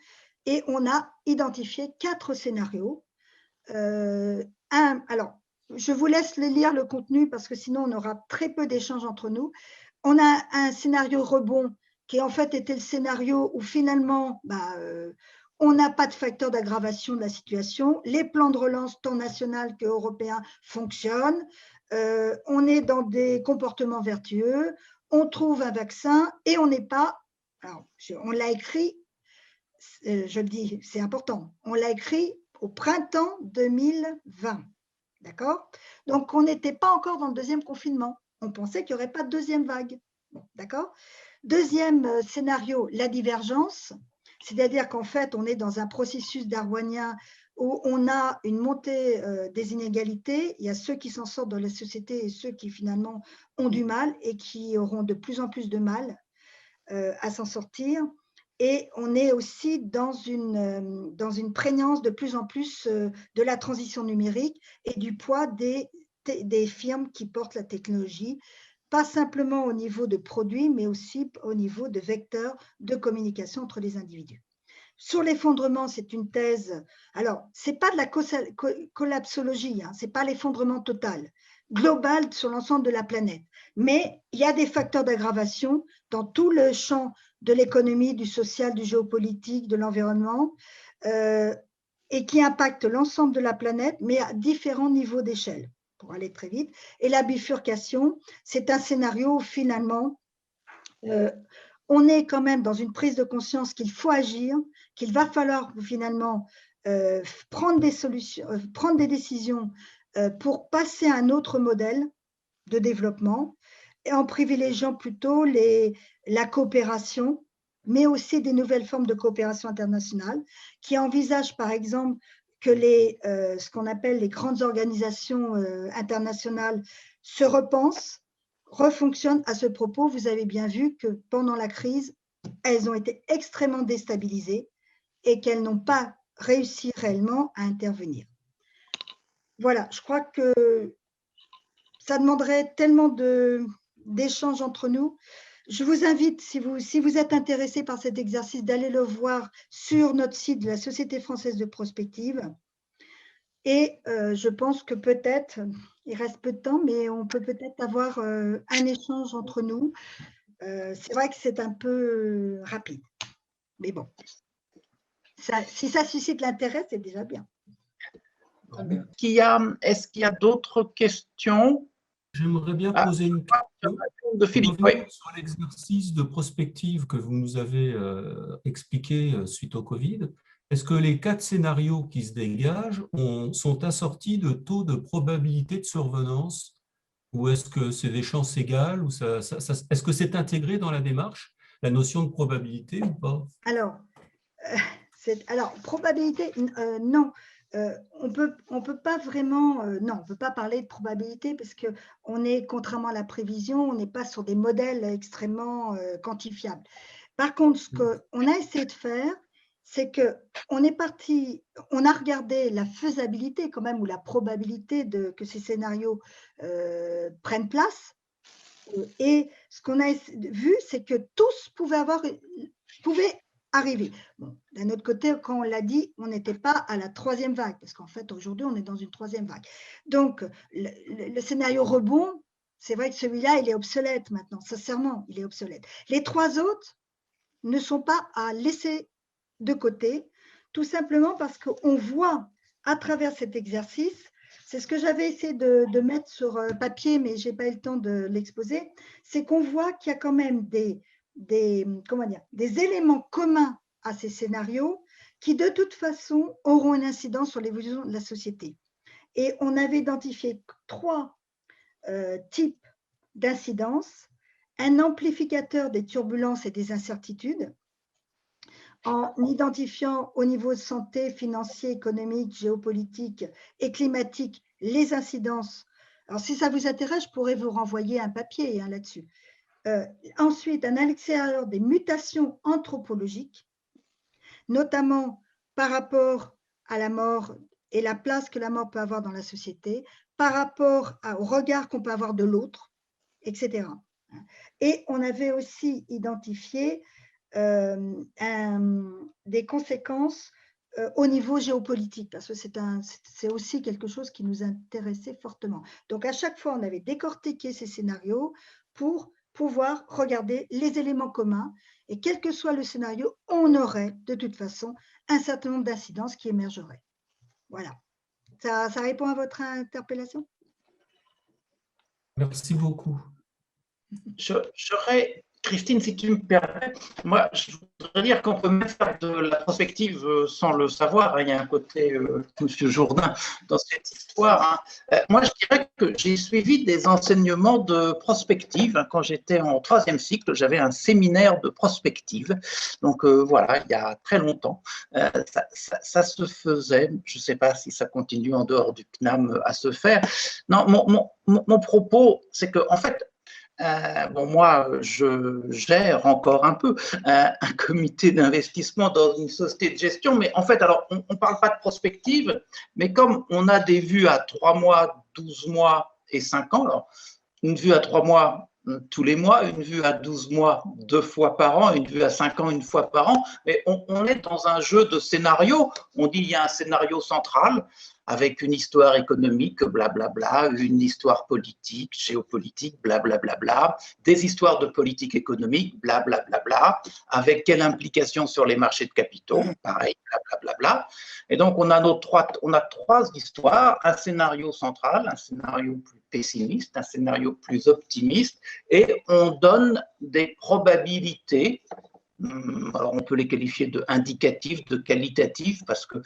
et on a identifié 4 scénarios. Alors, je vous laisse lire le contenu parce que sinon on aura très peu d'échanges entre nous. On a un scénario rebond qui en fait était le scénario où finalement, on n'a pas de facteur d'aggravation de la situation. Les plans de relance, tant national qu'européens, fonctionnent. On est dans des comportements vertueux. On trouve un vaccin et on n'est pas… Alors, on l'a écrit, je le dis, c'est important. On l'a écrit au printemps 2020. D'accord? Donc, on n'était pas encore dans le deuxième confinement. On pensait qu'il n'y aurait pas de deuxième vague. Bon, d'accord? Deuxième scénario, la divergence. C'est-à-dire qu'en fait, on est dans un processus darwinien où on a une montée des inégalités. Il y a ceux qui s'en sortent dans la société et ceux qui finalement ont du mal et qui auront de plus en plus de mal à s'en sortir. Et on est aussi dans une prégnance de plus en plus de la transition numérique et du poids des firmes qui portent la technologie, pas simplement au niveau de produits, mais aussi au niveau de vecteurs de communication entre les individus. Sur l'effondrement, c'est une thèse. Alors, ce n'est pas de la collapsologie, hein, ce n'est pas l'effondrement total, global sur l'ensemble de la planète. Mais il y a des facteurs d'aggravation dans tout le champ de l'économie, du social, du géopolitique, de l'environnement, et qui impactent l'ensemble de la planète, mais à différents niveaux d'échelle, pour aller très vite. Et la bifurcation, c'est un scénario où finalement, on est quand même dans une prise de conscience qu'il faut agir, qu'il va falloir finalement prendre des solutions, prendre des décisions pour passer à un autre modèle de développement, et en privilégiant plutôt la coopération, mais aussi des nouvelles formes de coopération internationale, qui envisagent par exemple que ce qu'on appelle les grandes organisations internationales se repensent, refonctionnent à ce propos. Vous avez bien vu que pendant la crise, elles ont été extrêmement déstabilisées et qu'elles n'ont pas réussi réellement à intervenir. Voilà, je crois que ça demanderait tellement d'échanges entre nous. Je vous invite, si vous êtes intéressé par cet exercice, d'aller le voir sur notre site de la Société française de prospective. Et je pense que peut-être, il reste peu de temps, mais on peut peut-être avoir un échange entre nous. C'est vrai que c'est un peu rapide, mais bon, si ça suscite l'intérêt, c'est déjà bien. Est-ce qu'il y a d'autres questions? J'aimerais bien poser une question de Philippe, oui. Sur l'exercice de prospective que vous nous avez expliqué suite au Covid. Est-ce que les 4 scénarios qui se dégagent sont assortis de taux de probabilité de survenance, ou est-ce que c'est des chances égales, ou est-ce que c'est intégré dans la démarche, la notion de probabilité ou pas? Alors, probabilité, non. On peut pas vraiment, non, on peut pas parler de probabilité parce que on est, contrairement à la prévision, on n'est pas sur des modèles extrêmement quantifiables. Par contre, ce qu'on a essayé de faire, c'est que on a regardé la faisabilité quand même, ou la probabilité que ces scénarios prennent place. Et ce qu'on a vu, c'est que tous pouvaient arriver. Bon, d'un autre côté, quand on l'a dit, on n'était pas à la 3e vague, parce qu'en fait, aujourd'hui, on est dans une 3e vague. Donc, le scénario rebond, c'est vrai que celui-là, il est obsolète maintenant, sincèrement, il est obsolète. Les 3 autres ne sont pas à laisser de côté, tout simplement parce qu'on voit à travers cet exercice, c'est ce que j'avais essayé de mettre sur papier, mais je n'ai pas eu le temps de l'exposer, c'est qu'on voit qu'il y a quand même des éléments communs à ces scénarios qui de toute façon auront une incidence sur l'évolution de la société. Et on avait identifié 3 types d'incidence, un amplificateur des turbulences et des incertitudes, en identifiant au niveau de santé, financier, économique, géopolitique et climatique les incidences. Alors, si ça vous intéresse, je pourrais vous renvoyer un papier là-dessus. Ensuite, un accélérateur des mutations anthropologiques, notamment par rapport à la mort et la place que la mort peut avoir dans la société, par rapport au regard qu'on peut avoir de l'autre, etc. Et on avait aussi identifié des conséquences au niveau géopolitique, parce que c'est aussi quelque chose qui nous intéressait fortement. Donc, à chaque fois, on avait décortiqué ces scénarios pour pouvoir regarder les éléments communs, et quel que soit le scénario, on aurait de toute façon un certain nombre d'incidences qui émergeraient. Voilà. Ça répond à votre interpellation? Merci beaucoup. J'aurais, Christine, si tu me permets, moi, je voudrais dire qu'on peut même faire de la prospective sans le savoir. Il y a un côté Monsieur Jourdain dans cette histoire. Moi, je dirais que j'ai suivi des enseignements de prospective. Quand j'étais en 3e cycle, j'avais un séminaire de prospective. Donc, voilà, il y a très longtemps. Ça se faisait. Je ne sais pas si ça continue en dehors du CNAM à se faire. Non, mon propos, c'est que, en fait, bon, moi, je gère encore un peu un comité d'investissement dans une société de gestion, mais en fait, alors, on ne parle pas de prospective, mais comme on a des vues à 3 mois, 12 mois et 5 ans, alors, une vue à 3 mois tous les mois, une vue à 12 mois 2 fois par an, une vue à 5 ans 1 fois par an, mais on est dans un jeu de scénarios. On dit il y a un scénario central avec une histoire économique, blablabla, une histoire politique, géopolitique, blablabla, des histoires de politique économique, blablabla, avec quelle implication sur les marchés de capitaux, pareil, blablabla. Et donc, on a 3 histoires, un scénario central, un scénario plus pessimiste, un scénario plus optimiste, et on donne des probabilités. Alors, on peut les qualifier de indicatifs, de qualitatifs, parce que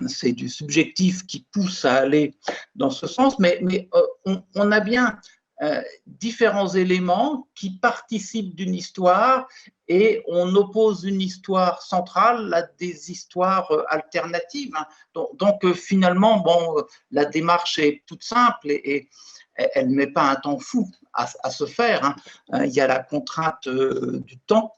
c'est du subjectif qui pousse à aller dans ce sens, mais on a bien différents éléments qui participent d'une histoire et on oppose une histoire centrale à des histoires alternatives. Donc finalement, bon, la démarche est toute simple et elle ne met pas un temps fou à se faire. Il y a la contrainte du temps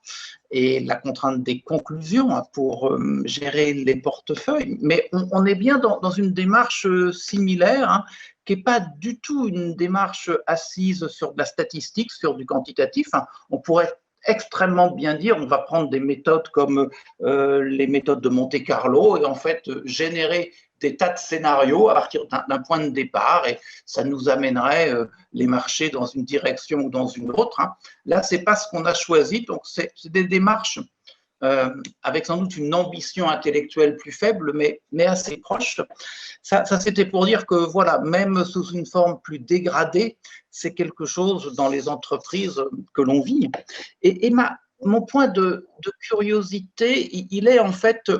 et la contrainte des conclusions pour gérer les portefeuilles. Mais on est bien dans une démarche similaire, qui n'est pas du tout une démarche assise sur de la statistique, sur du quantitatif. On pourrait extrêmement bien dire, on va prendre des méthodes comme les méthodes de Monte Carlo et en fait générer des tas de scénarios à partir d'un point de départ et ça nous amènerait les marchés dans une direction ou dans une autre. Là, ce n'est pas ce qu'on a choisi, donc c'est des démarches avec sans doute une ambition intellectuelle plus faible, mais assez proche. Ça c'était pour dire que, voilà, même sous une forme plus dégradée, c'est quelque chose dans les entreprises que l'on vit. Et mon point de curiosité, il est en fait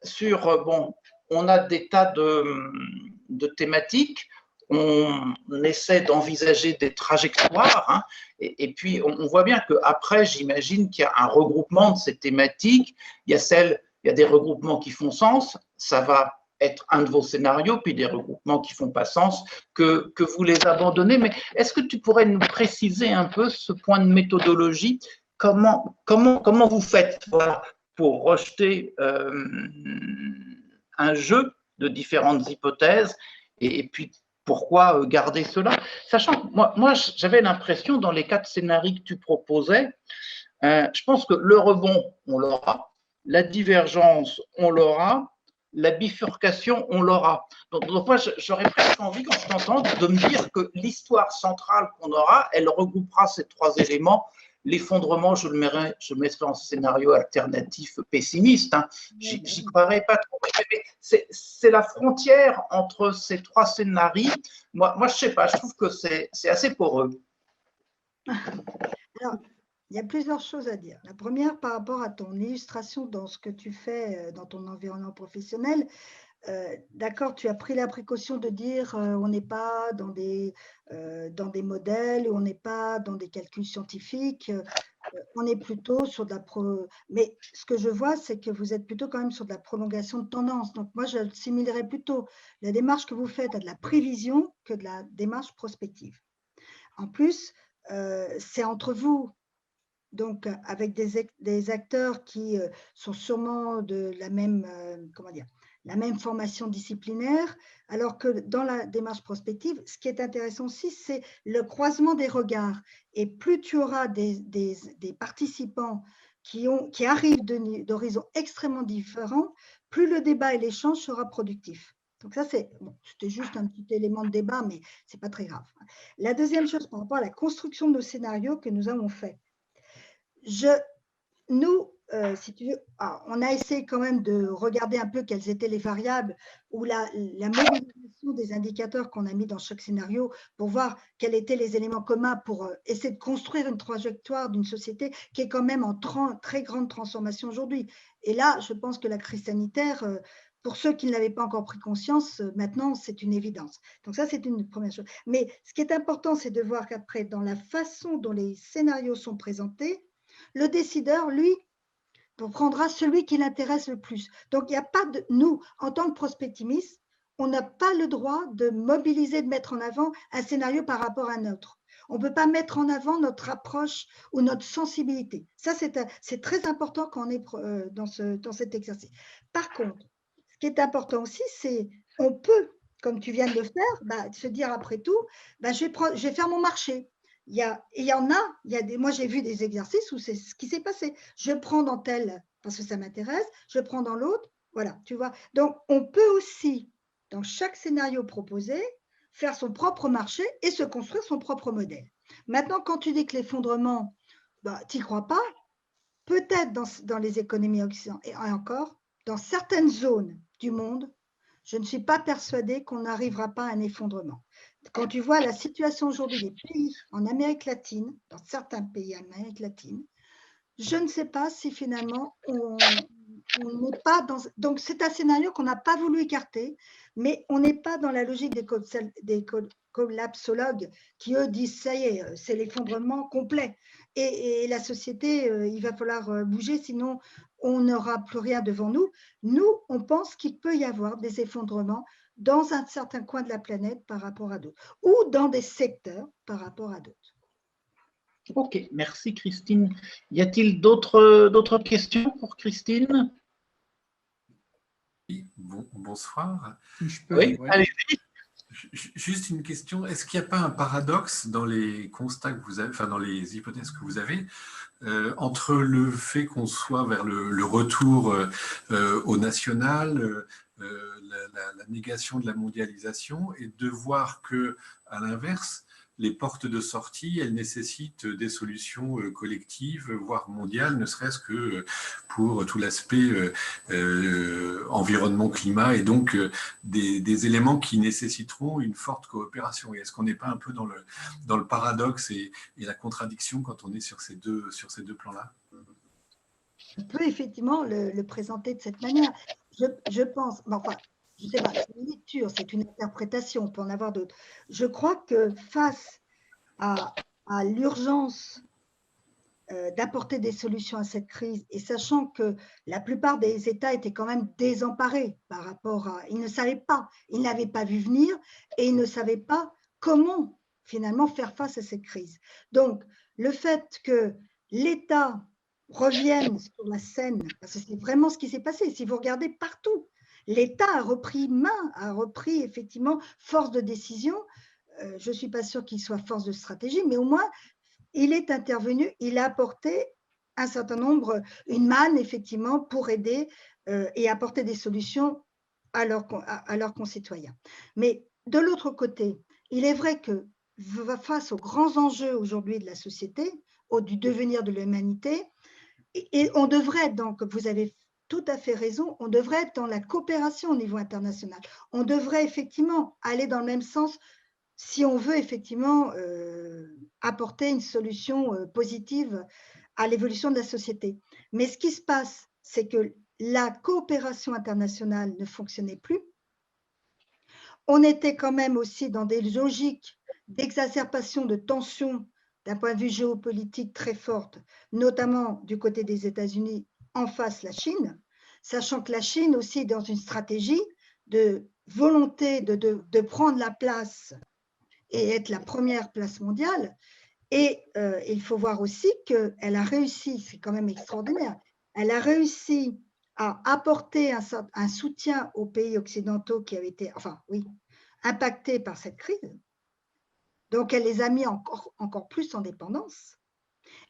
sur, bon, on a des tas de thématiques, on essaie d'envisager des trajectoires, et puis on voit bien qu'après, j'imagine qu'il y a un regroupement de ces thématiques, il y a des regroupements qui font sens, ça va être un de vos scénarios, puis des regroupements qui ne font pas sens, que vous les abandonnez. Mais est-ce que tu pourrais nous préciser un peu ce point de méthodologie? Comment vous faites, voilà, pour rejeter un jeu de différentes hypothèses et puis pourquoi garder cela? Sachant que moi j'avais l'impression dans les 4 scénarios que tu proposais, je pense que le rebond, on l'aura, la divergence, on l'aura, la bifurcation, on l'aura. Donc moi, j'aurais presque envie, quand je t'entends, de me dire que l'histoire centrale qu'on aura, elle regroupera ces 3 éléments. L'effondrement, je le mettrai en scénario alternatif pessimiste. J'y croirais pas trop. Mais c'est la frontière entre ces 3 scénarios. Moi, je sais pas, je trouve que c'est assez poreux. Alors, Il y a plusieurs choses à dire. La première, par rapport à ton illustration dans ce que tu fais dans ton environnement professionnel, d'accord, tu as pris la précaution de dire on n'est pas dans des modèles, on n'est pas dans des calculs scientifiques, on est plutôt sur de la mais ce que je vois, c'est que vous êtes plutôt quand même sur de la prolongation de tendance. Donc moi, j'assimilerais plutôt la démarche que vous faites à de la prévision que de la démarche prospective. En plus, c'est entre vous, donc avec des acteurs qui sont sûrement de la même, comment dire, la même formation disciplinaire, alors que dans la démarche prospective, ce qui est intéressant aussi, c'est le croisement des regards. Et plus tu auras des participants qui arrivent d'horizons extrêmement différents, plus le débat et l'échange sera productif. Donc ça, c'était juste un petit élément de débat, mais ce n'est pas très grave. La deuxième chose, par rapport à la construction de nos scénarios que nous avons fait, nous, si tu veux, on a essayé quand même de regarder un peu quelles étaient les variables ou la mobilisation des indicateurs qu'on a mis dans chaque scénario pour voir quels étaient les éléments communs pour essayer de construire une trajectoire d'une société qui est quand même en très grande transformation aujourd'hui. Et là, je pense que la crise sanitaire, pour ceux qui ne l'avaient pas encore pris conscience, maintenant, c'est une évidence. Donc ça, c'est une première chose. Mais ce qui est important, c'est de voir qu'après, dans la façon dont les scénarios sont présentés, le décideur, lui, prendra celui qui l'intéresse le plus. Donc, il n'y a pas de… Nous, en tant que prospectivistes, on n'a pas le droit de mobiliser, de mettre en avant un scénario par rapport à un autre. On ne peut pas mettre en avant notre approche ou notre sensibilité. Ça, c'est très important quand on est dans cet exercice. Par contre, ce qui est important aussi, c'est on peut, comme tu viens de le faire, se dire après tout, je vais faire mon marché. Il y en a, moi j'ai vu des exercices où c'est ce qui s'est passé. Je prends dans tel, parce que ça m'intéresse, je prends dans l'autre, voilà, tu vois. Donc, on peut aussi, dans chaque scénario proposé, faire son propre marché et se construire son propre modèle. Maintenant, quand tu dis que l'effondrement, tu n'y crois pas, peut-être dans les économies occidentales, et encore, dans certaines zones du monde, je ne suis pas persuadée qu'on n'arrivera pas à un effondrement. Quand tu vois la situation aujourd'hui des pays en Amérique latine, dans certains pays en Amérique latine, je ne sais pas si finalement on n'est pas dans… Donc c'est un scénario qu'on n'a pas voulu écarter, mais on n'est pas dans la logique des collapsologues qui, eux, disent ça y est, c'est l'effondrement complet. Et la société, il va falloir bouger, sinon on n'aura plus rien devant nous. Nous, on pense qu'il peut y avoir des effondrements dans un certain coin de la planète par rapport à d'autres, ou dans des secteurs par rapport à d'autres. Ok, merci Christine. Y a-t-il d'autres questions pour Christine? Oui, bonsoir. Si je peux, Oui, ouais. allez-y. Juste une question, est-ce qu'il n'y a pas un paradoxe dans les constats que vous avez, enfin dans les hypothèses que vous avez, entre le fait qu'on soit vers le retour au national, la négation de la mondialisation, et de voir que, à l'inverse, les portes de sortie, elles nécessitent des solutions collectives, voire mondiales, ne serait-ce que pour tout l'aspect environnement, climat, et donc des éléments qui nécessiteront une forte coopération. Et est-ce qu'on n'est pas un peu dans le paradoxe et la contradiction quand on est sur ces deux plans-là? On peut effectivement le présenter de cette manière. Je pense, enfin, je ne sais pas, c'est une lecture, c'est une interprétation, on peut en avoir d'autres. Je crois que face à l'urgence d'apporter des solutions à cette crise, et sachant que la plupart des États étaient quand même désemparés par rapport à… Ils ne savaient pas, ils n'avaient pas vu venir et ils ne savaient pas comment finalement faire face à cette crise. Donc, le fait que l'État revienne sur la scène, parce que c'est vraiment ce qui s'est passé, si vous regardez partout, l'État a repris a repris effectivement force de décision. Je ne suis pas sûre qu'il soit force de stratégie, mais au moins, il est intervenu, il a apporté un certain nombre, une manne effectivement pour aider et apporter des solutions à leurs concitoyens. Mais de l'autre côté, il est vrai que face aux grands enjeux aujourd'hui de la société, du devenir de l'humanité, et on devrait donc, vous avez tout à fait raison, on devrait être dans la coopération au niveau international. On devrait effectivement aller dans le même sens si on veut effectivement apporter une solution positive à l'évolution de la société. Mais ce qui se passe, c'est que la coopération internationale ne fonctionnait plus. On était quand même aussi dans des logiques d'exacerbation de tensions d'un point de vue géopolitique très forte, notamment du côté des États-Unis, en face la Chine, sachant que la Chine aussi est dans une stratégie de volonté de prendre la place et être la première place mondiale. Et il faut voir aussi qu'elle a réussi, c'est quand même extraordinaire, elle a réussi à apporter un soutien aux pays occidentaux qui avaient été, impactés par cette crise. Donc, elle les a mis encore plus en dépendance.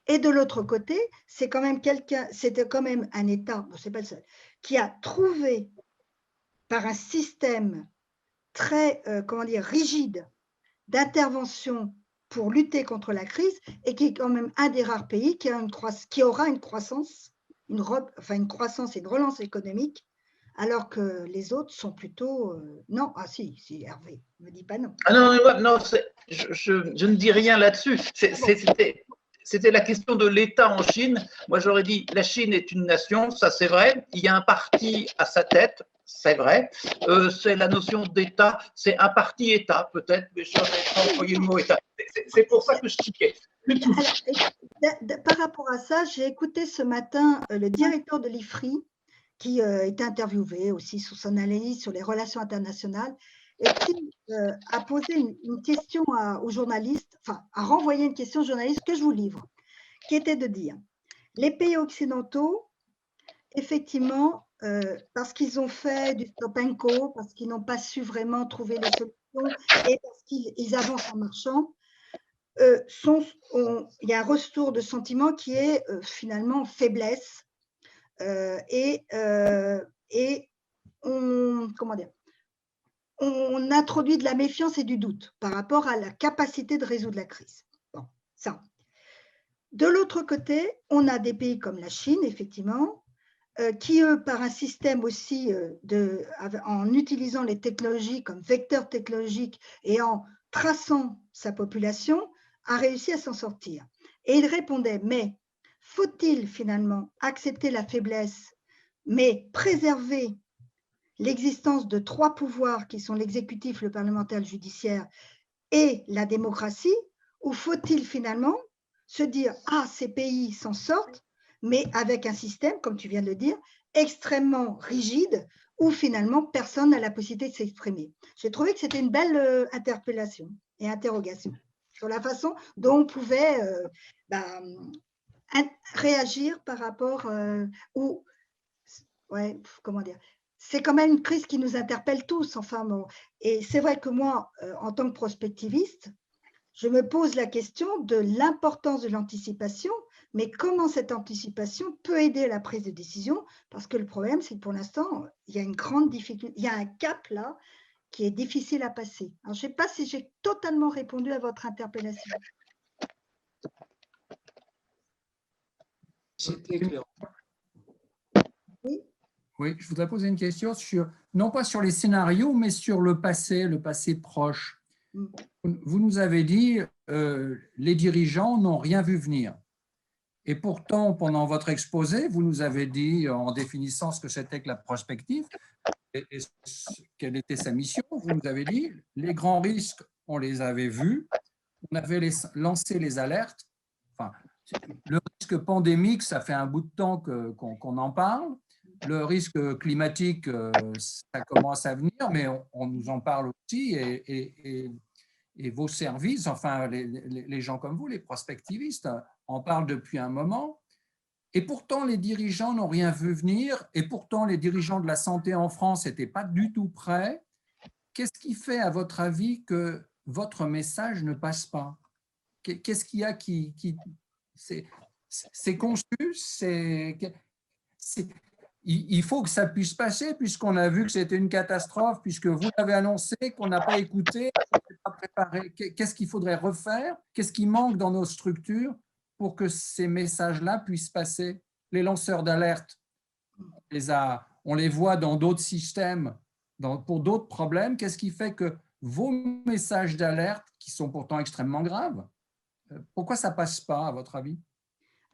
Et de l'autre côté, c'était quand même un État, bon, c'est pas le seul, qui a trouvé par un système très, rigide d'intervention pour lutter contre la crise et qui est quand même un des rares pays qui aura une croissance, une croissance et une relance économique, alors que les autres sont plutôt… non, si, Hervé, ne me dis pas non. Ah non, je ne dis rien là-dessus. C'était la question de l'État en Chine. Moi, j'aurais dit, la Chine est une nation, ça c'est vrai. Il y a un parti à sa tête, c'est vrai. C'est la notion d'État, c'est un parti État, peut-être, mais je n'aurais pas employé le mot État. C'est pour ça que je tiquais. Par rapport à ça, j'ai écouté ce matin le directeur de l'IFRI, qui était interviewé aussi sur son analyse sur les relations internationales, et qui a posé une question aux journalistes, a renvoyé une question aux journalistes que je vous livre, qui était de dire, les pays occidentaux, effectivement, parce qu'ils ont fait du stop and go, parce qu'ils n'ont pas su vraiment trouver les solutions, et parce qu'ils avancent en marchant, il y a un retour de sentiment qui est finalement faiblesse, et on introduit de la méfiance et du doute par rapport à la capacité de résoudre la crise. Bon, ça. De l'autre côté, on a des pays comme la Chine, effectivement, qui, eux, par un système aussi, en utilisant les technologies comme vecteurs technologiques et en traçant sa population, a réussi à s'en sortir. Et il répondait, mais faut-il finalement accepter la faiblesse, mais préserver l'existence de trois pouvoirs qui sont l'exécutif, le parlementaire, le judiciaire et la démocratie, ou faut-il finalement se dire « Ah, ces pays s'en sortent », mais avec un système, comme tu viens de le dire, extrêmement rigide, où finalement personne n'a la possibilité de s'exprimer. J'ai trouvé que c'était une belle interpellation et interrogation sur la façon dont on pouvait réagir par rapport c'est quand même une crise qui nous interpelle tous. Et c'est vrai que moi, en tant que prospectiviste, je me pose la question de l'importance de l'anticipation, mais comment cette anticipation peut aider à la prise de décision, parce que le problème, c'est que pour l'instant, il y a une grande difficulté, il y a un cap là qui est difficile à passer. Alors, je ne sais pas si j'ai totalement répondu à votre interpellation. C'était clair. Oui. Oui, je voudrais poser une question non pas sur les scénarios, mais sur le passé proche. Vous nous avez dit les dirigeants n'ont rien vu venir. Et pourtant, pendant votre exposé, vous nous avez dit, en définissant ce que c'était que la prospective, et quelle était sa mission, vous nous avez dit les grands risques, on les avait vus, on avait lancé les alertes. Enfin, le risque pandémique, ça fait un bout de temps qu'on en parle. Le risque climatique, ça commence à venir, mais on nous en parle aussi et vos services, enfin les gens comme vous, les prospectivistes, en parlent depuis un moment. Et pourtant, les dirigeants n'ont rien vu venir et pourtant, les dirigeants de la santé en France n'étaient pas du tout prêts. Qu'est-ce qui fait, à votre avis, que votre message ne passe pas? Qu'est-ce qu'il y a qui c'est conçu, il faut que ça puisse passer puisqu'on a vu que c'était une catastrophe, puisque vous l'avez annoncé, qu'on n'a pas écouté, qu'on n'a pas préparé. Qu'est-ce qu'il faudrait refaire? Qu'est-ce qui manque dans nos structures pour que ces messages-là puissent passer? Les lanceurs d'alerte, on les voit dans d'autres systèmes, pour d'autres problèmes. Qu'est-ce qui fait que vos messages d'alerte, qui sont pourtant extrêmement graves, pourquoi ça ne passe pas, à votre avis?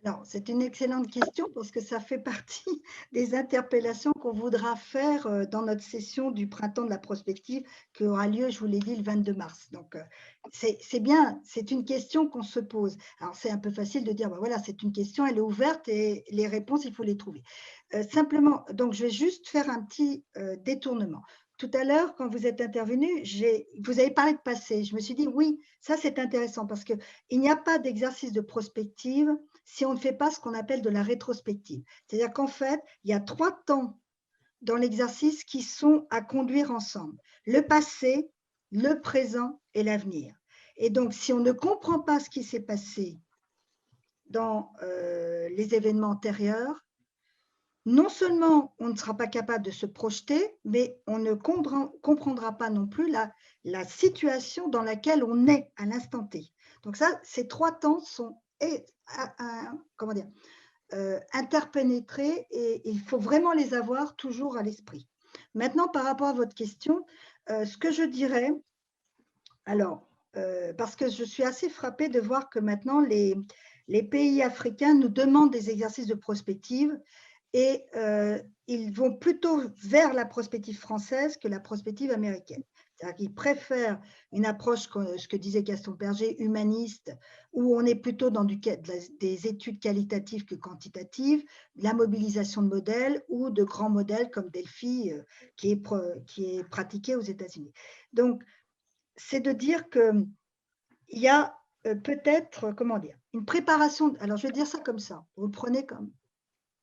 Alors, c'est une excellente question parce que ça fait partie des interpellations qu'on voudra faire dans notre session du printemps de la prospective qui aura lieu, je vous l'ai dit, le 22 mars. Donc, c'est bien, c'est une question qu'on se pose. Alors, c'est un peu facile de dire, ben voilà, c'est une question, elle est ouverte et les réponses, il faut les trouver. Simplement, donc, je vais juste faire un petit détournement. Tout à l'heure, quand vous êtes intervenu, vous avez parlé de passé. Je me suis dit, oui, ça c'est intéressant parce qu'il n'y a pas d'exercice de prospective si on ne fait pas ce qu'on appelle de la rétrospective. C'est-à-dire qu'en fait, il y a 3 temps dans l'exercice qui sont à conduire ensemble. Le passé, le présent et l'avenir. Et donc, si on ne comprend pas ce qui s'est passé dans les événements antérieurs, non seulement on ne sera pas capable de se projeter, mais on ne comprendra pas non plus la situation dans laquelle on est à l'instant T. Donc ça, ces 3 temps sont comment dire, interpénétrés et il faut vraiment les avoir toujours à l'esprit. Maintenant, par rapport à votre question, ce que je dirais, alors, parce que je suis assez frappée de voir que maintenant les pays africains nous demandent des exercices de prospective et ils vont plutôt vers la prospective française que la prospective américaine. C'est-à-dire qu'ils préfèrent une approche, ce que disait Gaston Berger, humaniste, où on est plutôt dans des études qualitatives que quantitatives, la mobilisation de modèles ou de grands modèles comme Delphi, qui est pratiqué aux États-Unis. Donc, c'est de dire qu'il y a peut-être, comment dire, une préparation, alors je vais dire ça comme ça, vous le prenez comme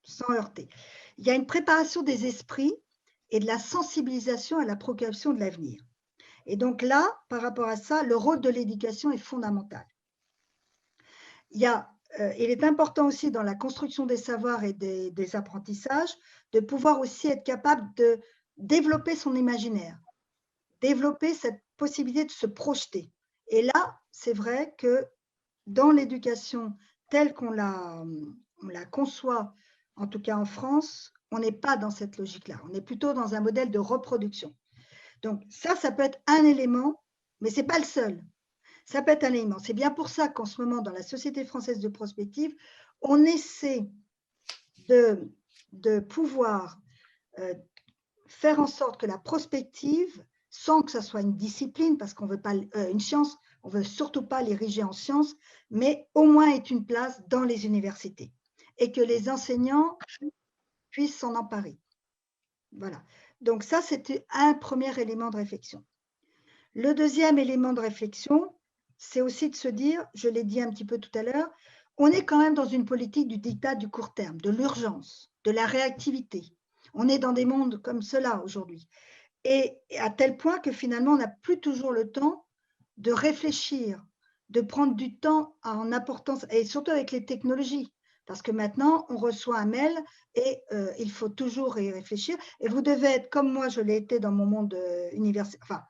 sans heurter. Il y a une préparation des esprits et de la sensibilisation à la proclamation de l'avenir. Et donc là, par rapport à ça, le rôle de l'éducation est fondamental. Il est important aussi dans la construction des savoirs et des apprentissages de pouvoir aussi être capable de développer son imaginaire, développer cette possibilité de se projeter. Et là, c'est vrai que dans l'éducation telle qu'on la conçoit, en tout cas en France, on n'est pas dans cette logique-là. On est plutôt dans un modèle de reproduction. Donc ça peut être un élément, mais ce n'est pas le seul. Ça peut être un élément. C'est bien pour ça qu'en ce moment, dans la Société française de prospective, on essaie de pouvoir faire en sorte que la prospective, sans que ça soit une discipline, parce qu'on veut pas une science, on ne veut surtout pas l'ériger en science, mais au moins ait une place dans les universités et que les enseignants puissent s'en emparer. Voilà. Donc ça, c'était un premier élément de réflexion. Le deuxième élément de réflexion, c'est aussi de se dire, je l'ai dit un petit peu tout à l'heure, on est quand même dans une politique du diktat du court terme, de l'urgence, de la réactivité. On est dans des mondes comme cela aujourd'hui. Et à tel point que finalement, on n'a plus toujours le temps de réfléchir, de prendre du temps en importance, et surtout avec les technologies. Parce que maintenant, on reçoit un mail et il faut toujours y réfléchir. Et vous devez être, comme moi, je l'ai été dans mon monde universitaire, enfin,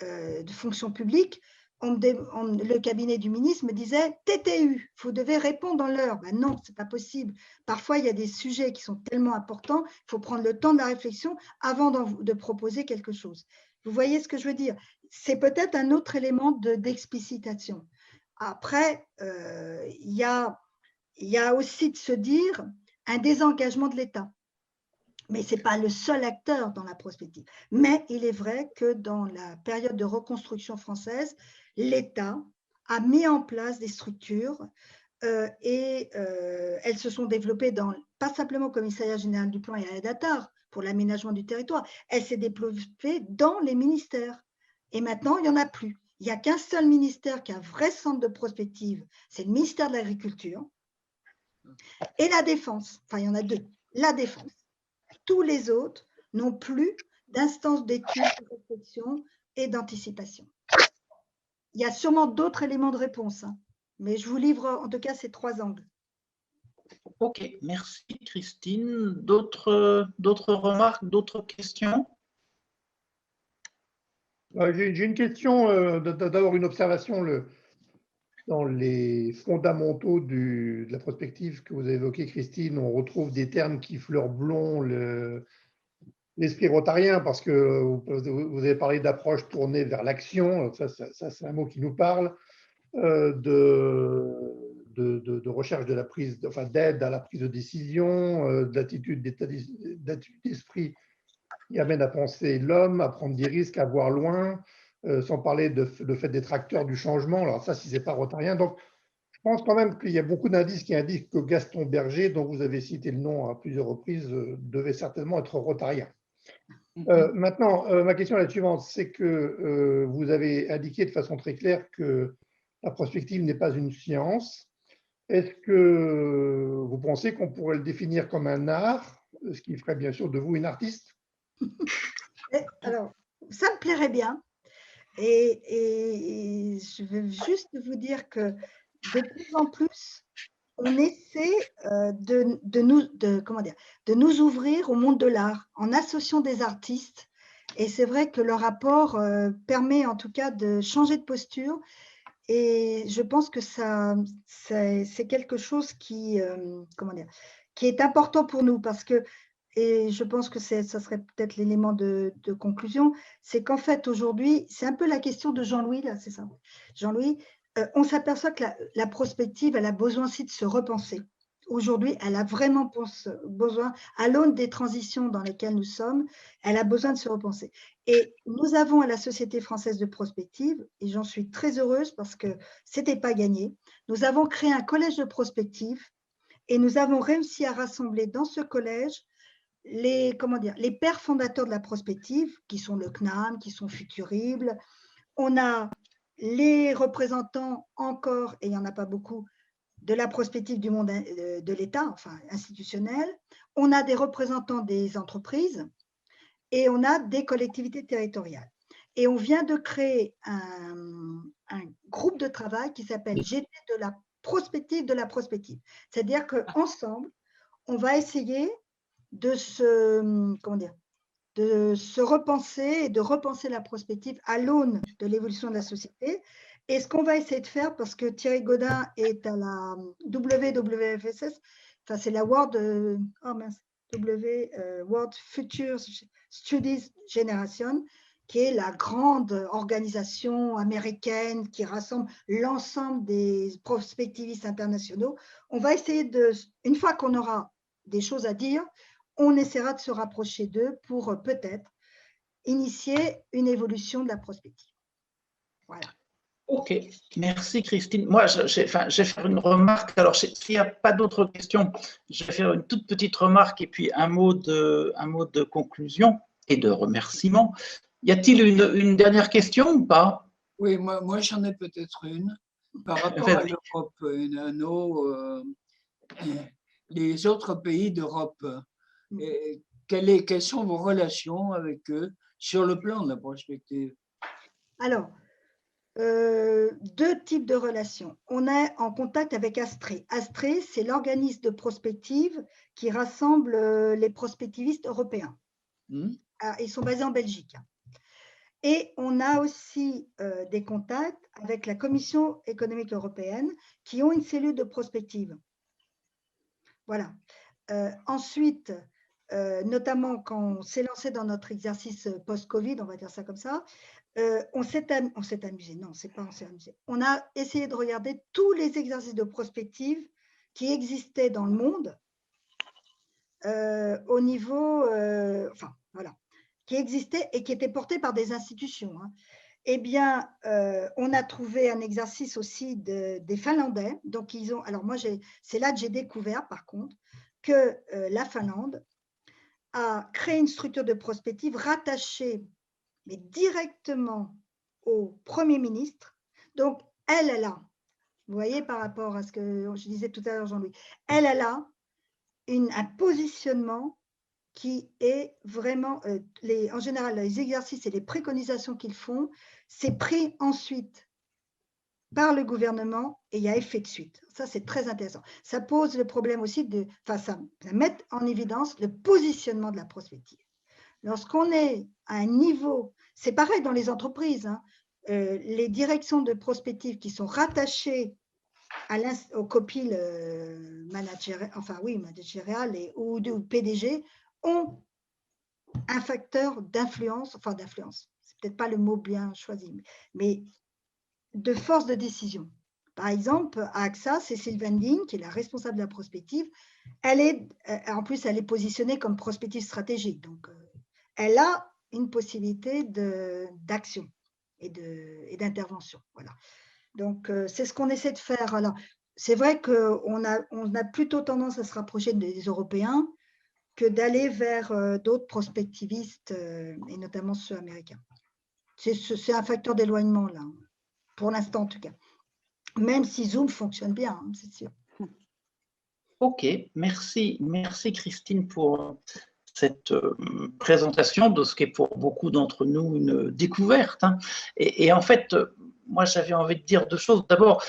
de fonction publique, le cabinet du ministre me disait « TTU, vous devez répondre dans l'heure ». Ben non, ce n'est pas possible. Parfois, il y a des sujets qui sont tellement importants, il faut prendre le temps de la réflexion avant de proposer quelque chose. Vous voyez ce que je veux dire? C'est peut-être un autre élément d'explicitation. Après, il y a aussi de se dire un désengagement de l'État. Mais ce n'est pas le seul acteur dans la prospective. Mais il est vrai que dans la période de reconstruction française, l'État a mis en place des structures et elles se sont développées pas simplement au Commissariat général du plan et à la DATAR pour l'aménagement du territoire, elles s'est développée dans les ministères. Et maintenant, il n'y en a plus. Il n'y a qu'un seul ministère qui a un vrai centre de prospective, c'est le ministère de l'Agriculture et la Défense. Enfin, il y en a 2. La Défense. Tous les autres n'ont plus d'instance d'études, de réflexion et d'anticipation. Il y a sûrement d'autres éléments de réponse, hein, mais je vous livre en tout cas ces 3 angles. Ok, merci Christine. D'autres remarques, d'autres questions? J'ai une question, d'abord une observation. Dans les fondamentaux de la prospective que vous avez évoqué, Christine, on retrouve des termes qui fleurent blond l'esprit rotarien, parce que vous avez parlé d'approche tournée vers l'action, ça c'est un mot qui nous parle, de de recherche de la prise, enfin d'aide à la prise de décision, d'attitude d'esprit qui amène à penser l'homme, à prendre des risques, à voir loin, sans parler de fait d'être acteur du changement. Alors ça, si ce n'est pas rotarien. Donc, je pense quand même qu'il y a beaucoup d'indices qui indiquent que Gaston Berger, dont vous avez cité le nom à plusieurs reprises, devait certainement être rotarien. Maintenant, ma question est la suivante, c'est que vous avez indiqué de façon très claire que la prospective n'est pas une science. Est-ce que vous pensez qu'on pourrait le définir comme un art, ce qui ferait bien sûr de vous une artiste? Alors, ça me plairait bien. Et je veux juste vous dire que de plus en plus, on essaie de nous ouvrir au monde de l'art en associant des artistes. Et c'est vrai que le rapport permet en tout cas de changer de posture. Et je pense que c'est quelque chose qui est important pour nous parce que, et je pense que ça serait peut-être l'élément de conclusion, c'est qu'en fait aujourd'hui, c'est un peu la question de Jean-Louis, là, c'est ça. Jean-Louis, on s'aperçoit que la prospective, elle a besoin aussi de se repenser. Aujourd'hui, elle a vraiment besoin, à l'aune des transitions dans lesquelles nous sommes, elle a besoin de se repenser. Et nous avons à la Société française de prospective, et j'en suis très heureuse parce que ce n'était pas gagné, nous avons créé un collège de prospective et nous avons réussi à rassembler dans ce collège les pères fondateurs de la prospective, qui sont le CNAM, qui sont Futurible. On a les représentants encore, et il n'y en a pas beaucoup, de la prospective du monde de l'État, enfin institutionnel. On a des représentants des entreprises et on a des collectivités territoriales. Et on vient de créer un groupe de travail qui s'appelle GT de la prospective de la prospective. C'est-à-dire qu'ensemble, on va essayer de se repenser et de repenser la prospective à l'aune de l'évolution de la société. Et ce qu'on va essayer de faire, parce que Thierry Gaudin est à la WWFSS, enfin c'est la World Future Studies Generation, qui est la grande organisation américaine qui rassemble l'ensemble des prospectivistes internationaux. On va essayer une fois qu'on aura des choses à dire, on essaiera de se rapprocher d'eux pour peut-être initier une évolution de la prospective. Voilà. Ok, merci Christine. Moi, je vais faire une remarque. Alors, s'il n'y a pas d'autres questions, je vais faire une toute petite remarque et puis un mot de conclusion et de remerciement. Y a-t-il une dernière question ou pas? Oui, moi j'en ai peut-être une. Par rapport à l'Europe, les autres pays d'Europe, quelles sont vos relations avec eux sur le plan de la prospective? Alors, deux types de relations. On est en contact avec Astrée. Astrée, c'est l'organisme de prospective qui rassemble les prospectivistes européens. Ils sont basés en Belgique. Et on a aussi des contacts avec la Commission économique européenne qui ont une cellule de prospective. Voilà. Ensuite, notamment quand on s'est lancé dans notre exercice post-Covid, on va dire ça comme ça, on s'est amusé. Non, c'est pas on s'est amusé. On a essayé de regarder tous les exercices de prospective qui existaient dans le monde au niveau, qui existaient et qui étaient portés par des institutions. Eh bien, on a trouvé un exercice aussi des Finlandais. Donc, alors moi, c'est là que j'ai découvert, par contre, que la Finlande a créé une structure de prospective rattachée, mais directement au Premier ministre. Donc, elle a, vous voyez, par rapport à ce que je disais tout à l'heure, Jean-Louis, elle a un positionnement qui est vraiment, en général, les exercices et les préconisations qu'ils font, c'est pris ensuite par le gouvernement et il y a effet de suite. Ça, c'est très intéressant. Ça pose le problème aussi ça met en évidence le positionnement de la prospective. Lorsqu'on est à un niveau, c'est pareil dans les entreprises, les directions de prospective qui sont rattachées au COPIL managérial ou PDG ont un facteur d'influence, c'est peut-être pas le mot bien choisi, mais de force de décision. Par exemple, à AXA, Cécile Vendin, qui est la responsable de la prospective, en plus, elle est positionnée comme prospective stratégique. Donc, elle a une possibilité d'action et d'intervention. Voilà. Donc, c'est ce qu'on essaie de faire. Alors, c'est vrai qu'on a plutôt tendance à se rapprocher des Européens que d'aller vers d'autres prospectivistes, et notamment ceux américains. C'est un facteur d'éloignement, là, pour l'instant en tout cas. Même si Zoom fonctionne bien, hein, c'est sûr. Ok, merci Christine pour cette présentation de ce qui est pour beaucoup d'entre nous une découverte. Hein. Et en fait, moi j'avais envie de dire deux choses. D'abord,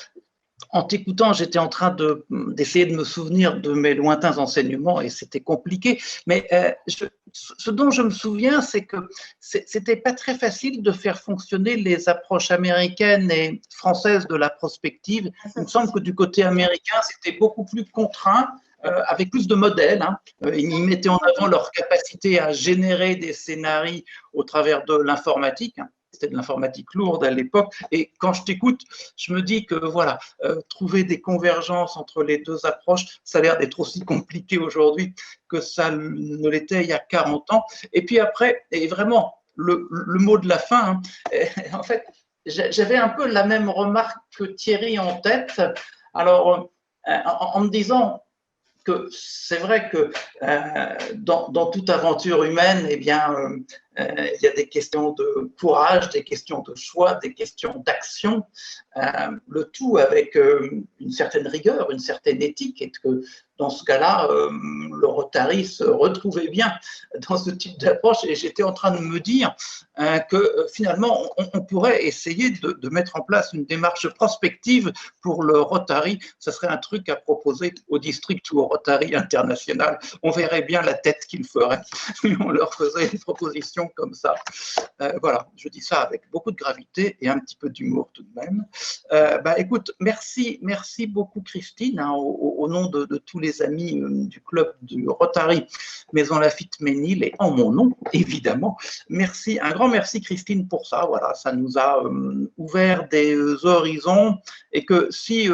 en t'écoutant, j'étais en train d'essayer de me souvenir de mes lointains enseignements et c'était compliqué. Mais ce dont je me souviens, c'est que c'était pas très facile de faire fonctionner les approches américaines et françaises de la prospective. Il me semble que du côté américain, c'était beaucoup plus contraint. Avec plus de modèles. Hein. Ils mettaient en avant leur capacité à générer des scénarios au travers de l'informatique. Hein. C'était de l'informatique lourde à l'époque. Et quand je t'écoute, je me dis que voilà, trouver des convergences entre les deux approches, ça a l'air d'être aussi compliqué aujourd'hui que ça ne l'était il y a 40 ans. Et puis après, et vraiment, le mot de la fin, hein, en fait, j'avais un peu la même remarque que Thierry en tête. Alors, en me disant que c'est vrai que dans toute aventure humaine, eh bien, il y a des questions de courage, des questions de choix, des questions d'action, le tout avec une certaine rigueur, une certaine éthique, et que dans ce cas-là, le Rotary se retrouvait bien dans ce type d'approche. Et j'étais en train de me dire que finalement, on pourrait essayer de mettre en place une démarche prospective pour le Rotary. Ce serait un truc à proposer au district ou au Rotary international. On verrait bien la tête qu'ils feraient si on leur faisait une proposition comme ça. Voilà, je dis ça avec beaucoup de gravité et un petit peu d'humour tout de même. Écoute, merci beaucoup Christine, hein, au nom de tous les amis du club du Rotary Maison Lafitte-Ménil et en mon nom, évidemment. Merci, un grand merci Christine pour ça. Voilà, ça nous a ouvert des horizons et que si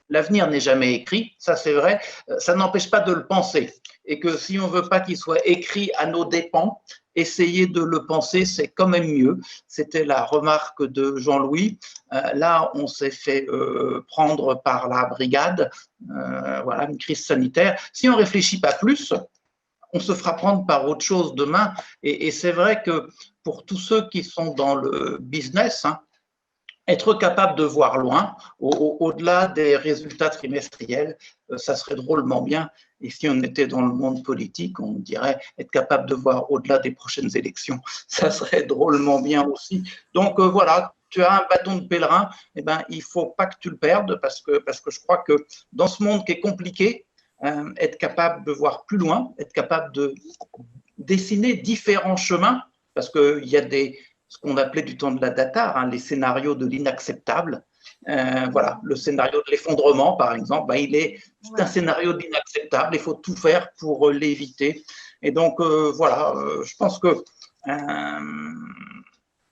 l'avenir n'est jamais écrit, ça c'est vrai, ça n'empêche pas de le penser. Et que si on ne veut pas qu'il soit écrit à nos dépens, essayer de le penser, c'est quand même mieux. C'était la remarque de Jean-Louis. Là, on s'est fait prendre par la brigade, voilà, une crise sanitaire. Si on ne réfléchit pas plus, on se fera prendre par autre chose demain. Et c'est vrai que pour tous ceux qui sont dans le business, hein, être capable de voir loin, au-delà des résultats trimestriels, ça serait drôlement bien. Et si on était dans le monde politique, on dirait être capable de voir au-delà des prochaines élections. Ça serait drôlement bien aussi. Donc voilà, tu as un bâton de pèlerin, eh ben, il ne faut pas que tu le perdes parce que je crois que dans ce monde qui est compliqué, être capable de voir plus loin, être capable de dessiner différents chemins, parce qu'il y a ce qu'on appelait du temps de la data, hein, les scénarios de l'inacceptable. Voilà, le scénario de l'effondrement, par exemple, c'est un scénario d'inacceptable, il faut tout faire pour l'éviter. Et donc, voilà, je pense que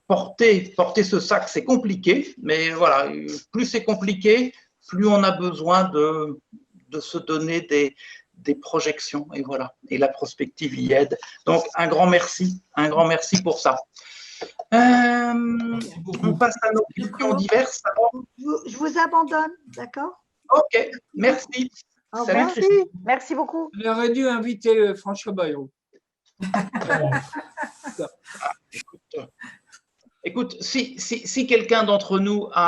porter ce sac, c'est compliqué, mais voilà, plus c'est compliqué, plus on a besoin de se donner des projections, et voilà, et la prospective y aide. Donc, un grand merci pour ça. On passe à nos questions diverses. Je vous abandonne, d'accord? Ok, merci. Salut, merci beaucoup. On aurait dû inviter François Bayrou. Écoute, si quelqu'un d'entre nous a